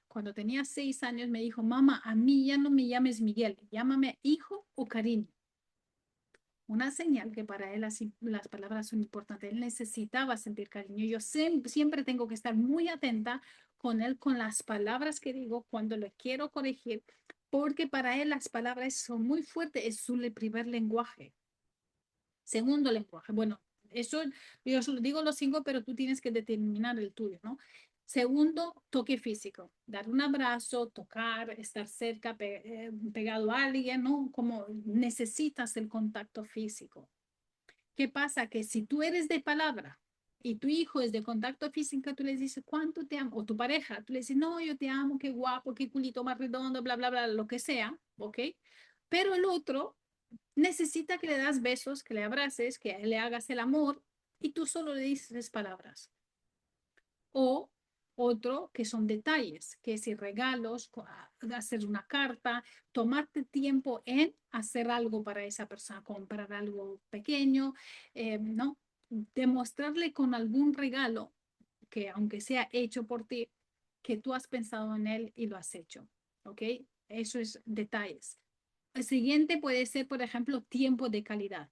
cuando tenía 6 años me dijo, mamá, a mí ya no me llames Miguel, llámame hijo o cariño. Una señal que para él las palabras son importantes. Él necesitaba sentir cariño. Yo siempre tengo que estar muy atenta con él, con las palabras que digo cuando le quiero corregir, porque para él las palabras son muy fuertes, es su primer lenguaje. Segundo lenguaje, bueno, eso yo solo digo los 5, pero tú tienes que determinar el tuyo, ¿no? Segundo, toque físico, dar un abrazo, tocar, estar cerca, pegado a alguien, ¿no? Como necesitas el contacto físico. ¿Qué pasa? Que si tú eres de palabra y tu hijo es de contacto físico, tú le dices, ¿cuánto te amo? O tu pareja, tú le dices, no, yo te amo, qué guapo, qué culito más redondo, bla, bla, bla, lo que sea, ¿ok? Pero el otro necesita que le das besos, que le abraces, que le hagas el amor y tú solo le dices palabras. O otro que son detalles, que si regalos, hacer una carta, tomarte tiempo en hacer algo para esa persona, comprar algo pequeño, ¿no? Demostrarle con algún regalo que aunque sea hecho por ti, que tú has pensado en él y lo has hecho, ¿ok? Eso es detalles. El siguiente puede ser, por ejemplo, tiempo de calidad.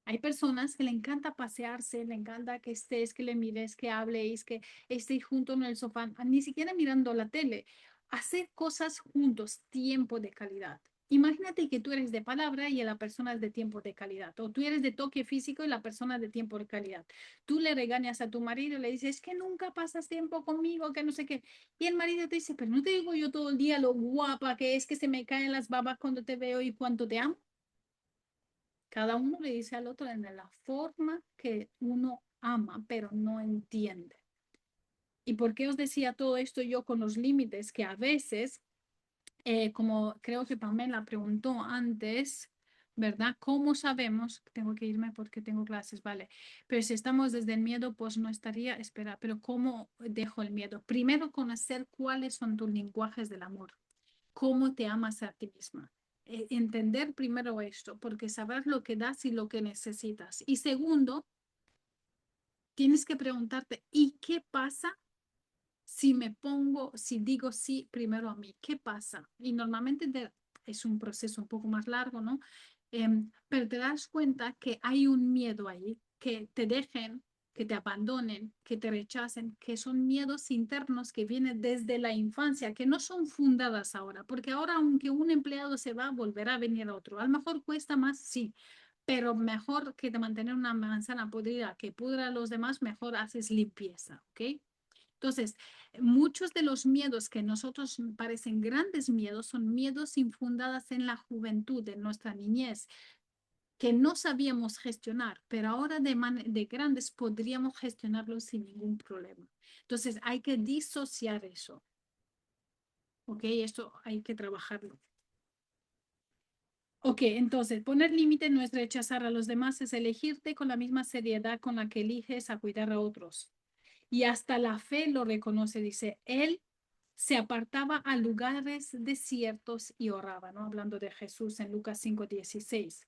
Hay personas que le encanta pasearse, le encanta que estés, que le mires, que habléis, que estéis juntos en el sofá, ni siquiera mirando la tele. Hacer cosas juntos, tiempo de calidad. Imagínate que tú eres de palabra y la persona es de tiempo de calidad, o tú eres de toque físico y la persona es de tiempo de calidad. Tú le regañas a tu marido y le dices, es que nunca pasas tiempo conmigo, que no sé qué. Y el marido te dice, pero no te digo yo todo el día lo guapa que es, que se me caen las babas cuando te veo y cuánto te amo. Cada uno le dice al otro en la forma que uno ama, pero no entiende. ¿Y por qué os decía todo esto yo con los límites? Que a veces, como creo que Pamela preguntó antes, ¿verdad? ¿Cómo sabemos? Tengo que irme porque tengo clases, vale. Pero si estamos desde el miedo, pues no estaría, espera, pero ¿cómo dejo el miedo? Primero, conocer cuáles son tus lenguajes del amor, cómo te amas a ti misma. Entender primero esto, porque saber lo que das y lo que necesitas. Y segundo, tienes que preguntarte, ¿y qué pasa si si digo sí primero a mí? ¿Qué pasa? Y normalmente es un proceso un poco más largo, ¿no? Pero te das cuenta que hay un miedo ahí, que te dejen, que te abandonen, que te rechacen, que son miedos internos que vienen desde la infancia, que no son fundadas ahora, porque ahora aunque un empleado se va, volverá a venir otro. A lo mejor cuesta más, sí, pero mejor que de mantener una manzana podrida que pudra a los demás, mejor haces limpieza, ¿ok? Entonces, muchos de los miedos que nosotros parecen grandes miedos son miedos infundados en la juventud, en nuestra niñez, que no sabíamos gestionar, pero ahora de grandes podríamos gestionarlo sin ningún problema. Entonces, hay que disociar eso. ¿Ok? Esto hay que trabajarlo. Ok, entonces, poner límite no es rechazar a los demás, es elegirte con la misma seriedad con la que eliges a cuidar a otros. Y hasta la fe lo reconoce, dice, él se apartaba a lugares desiertos y oraba, ¿no? Hablando de Jesús en Lucas 5:16.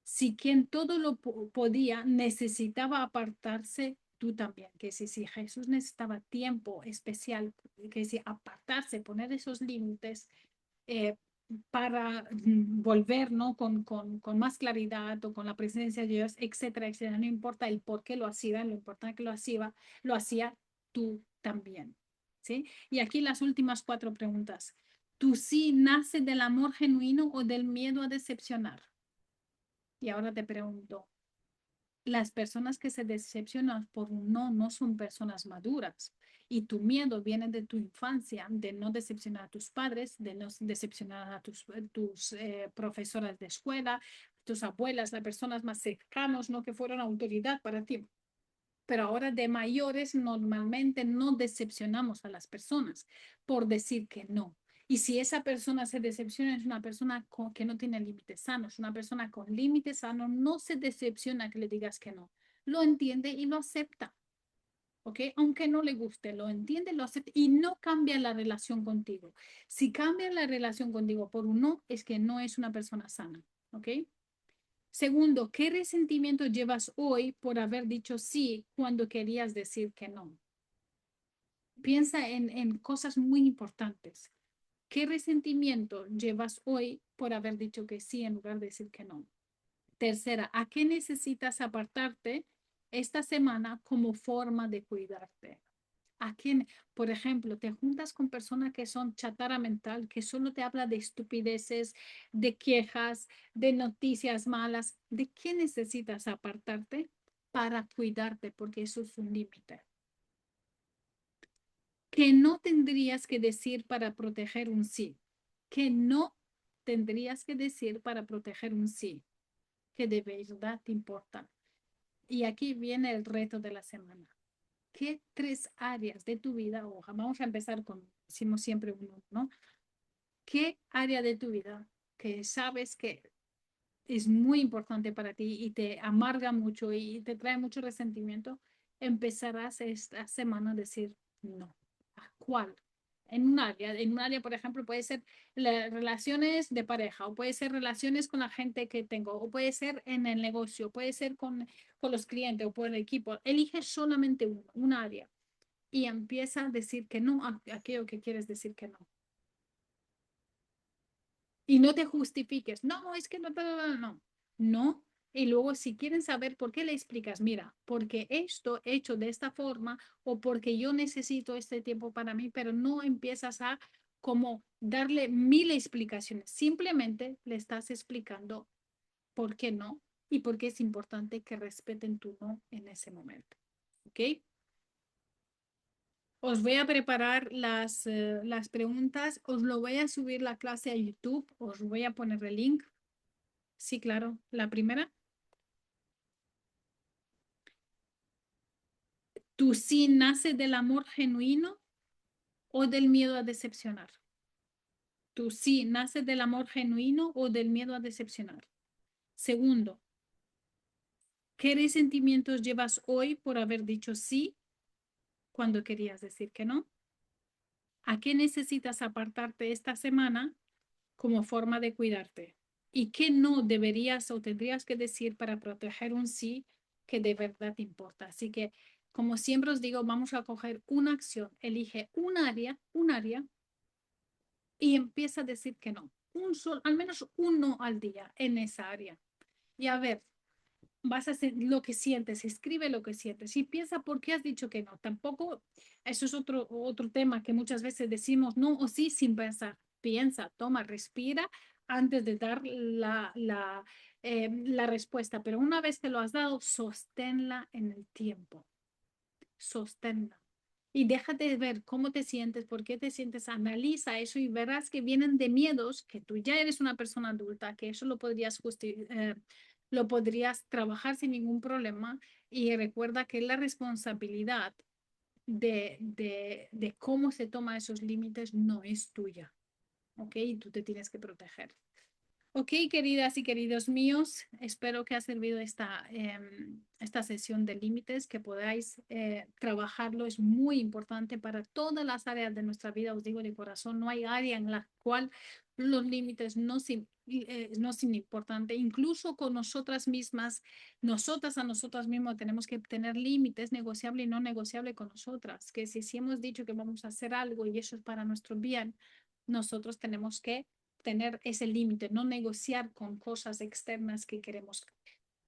Si quien todo lo podía necesitaba apartarse, tú también. Que si Jesús necesitaba tiempo especial, que si apartarse, poner esos límites, para volver, ¿no? Con más claridad o con la presencia de Dios, etcétera, etcétera. No importa el por qué lo hacía, lo importante que lo hacía tú también. ¿Sí? Y aquí las últimas 4 preguntas. ¿Tu sí nace del amor genuino o del miedo a decepcionar? Y ahora te pregunto, las personas que se decepcionan por un no, no son personas maduras. Y tu miedo viene de tu infancia, de no decepcionar a tus padres, de no decepcionar a tus profesoras de escuela, tus abuelas, las personas más cercanas, ¿no? Que fueron autoridad para ti. Pero ahora de mayores normalmente no decepcionamos a las personas por decir que no. Y si esa persona se decepciona, es una persona que no tiene límites sanos. Una persona con límites sanos no se decepciona que le digas que no. Lo entiende y lo acepta. ¿Ok? Aunque no le guste, lo entiende, lo acepta y no cambia la relación contigo. Si cambia la relación contigo por un no, es que no es una persona sana. ¿Ok? Segundo, ¿qué resentimiento llevas hoy por haber dicho sí cuando querías decir que no? Piensa en cosas muy importantes. ¿Qué resentimiento llevas hoy por haber dicho que sí en lugar de decir que no? Tercera, ¿a qué necesitas apartarte esta semana como forma de cuidarte? ¿A quién, por ejemplo, te juntas con personas que son chatarra mental, que solo te habla de estupideces, de quejas, de noticias malas? ¿De qué necesitas apartarte para cuidarte? Porque eso es un límite. Que no tendrías que decir para proteger un sí. Que no tendrías que decir para proteger un sí. Que de verdad te importa. Y aquí viene el reto de la semana. ¿Qué 3 áreas de tu vida, o vamos a empezar con, decimos siempre uno, ¿no? ¿Qué área de tu vida que sabes que es muy importante para ti y te amarga mucho y te trae mucho resentimiento, empezarás esta semana a decir no? ¿A cuál? En un área, por ejemplo, puede ser las relaciones de pareja, o puede ser relaciones con la gente que tengo, o puede ser en el negocio, puede ser con los clientes o por el equipo. Elige solamente un área y empieza a decir que no a aquello que quieres decir que no. Y no te justifiques. No, es que no, no. No. Y luego si quieren saber por qué le explicas, mira, porque esto hecho de esta forma o porque yo necesito este tiempo para mí, pero no empiezas a como darle 1000 explicaciones. Simplemente le estás explicando por qué no y por qué es importante que respeten tu no en ese momento. ¿Ok? Os voy a preparar las preguntas, os lo voy a subir la clase a YouTube, os voy a poner el link. Sí, claro. La primera, ¿tu sí nace del amor genuino o del miedo a decepcionar? ¿Tu sí nace del amor genuino o del miedo a decepcionar? Segundo, ¿qué resentimientos llevas hoy por haber dicho sí cuando querías decir que no? ¿A qué necesitas apartarte esta semana como forma de cuidarte? ¿Y qué no deberías o tendrías que decir para proteger un sí que de verdad te importa? Así que, como siempre os digo, vamos a coger una acción, elige un área y empieza a decir que no. Al menos uno al día en esa área. Y a ver, vas a hacer lo que sientes, escribe lo que sientes y piensa por qué has dicho que no. Tampoco, eso es otro tema que muchas veces decimos no o sí sin pensar. Piensa, toma, respira antes de dar la respuesta. Pero una vez que lo has dado, sosténla en el tiempo. Sosténla. Y déjate de ver cómo te sientes, por qué te sientes, analiza eso y verás que vienen de miedos, que tú ya eres una persona adulta, que eso lo podrías trabajar sin ningún problema. Y recuerda que la responsabilidad de cómo se toma esos límites no es tuya, ¿ok? Y tú te tienes que proteger. Ok, queridas y queridos míos, espero que ha servido esta sesión de límites, que podáis trabajarlo. Es muy importante para todas las áreas de nuestra vida. Os digo de corazón, no hay área en la cual los límites no son importantes. Incluso con nosotras mismas, nosotras a nosotras mismas tenemos que tener límites negociable y no negociable con nosotras. Que si hemos dicho que vamos a hacer algo y eso es para nuestro bien, nosotros tenemos que tener ese límite, no negociar con cosas externas que queremos,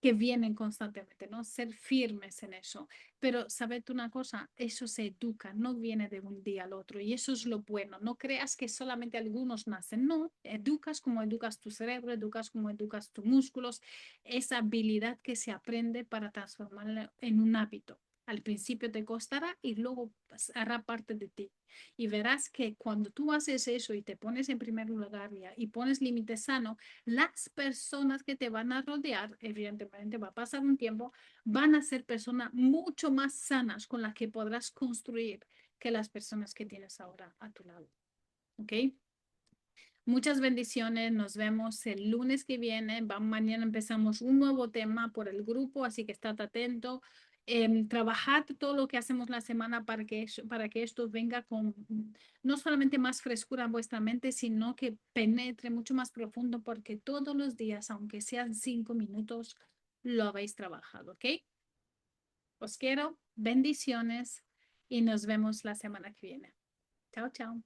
que vienen constantemente, ¿no? Ser firmes en eso. Pero, ¿sabes una cosa? Eso se educa, no viene de un día al otro y eso es lo bueno. No creas que solamente algunos nacen, no. Educas como educas tu cerebro, educas como educas tus músculos, esa habilidad que se aprende para transformarla en un hábito. Al principio te costará y luego hará parte de ti. Y verás que cuando tú haces eso y te pones en primer lugar y pones límites sanos, las personas que te van a rodear, evidentemente va a pasar un tiempo, van a ser personas mucho más sanas con las que podrás construir que las personas que tienes ahora a tu lado. ¿Ok? Muchas bendiciones. Nos vemos el lunes que viene. Mañana empezamos un nuevo tema por el grupo, así que estate atento. Trabajad todo lo que hacemos la semana para que esto venga con no solamente más frescura en vuestra mente, sino que penetre mucho más profundo, porque todos los días, aunque sean 5 minutos, lo habéis trabajado, ¿ok? Os quiero, bendiciones y nos vemos la semana que viene. Chao, chao.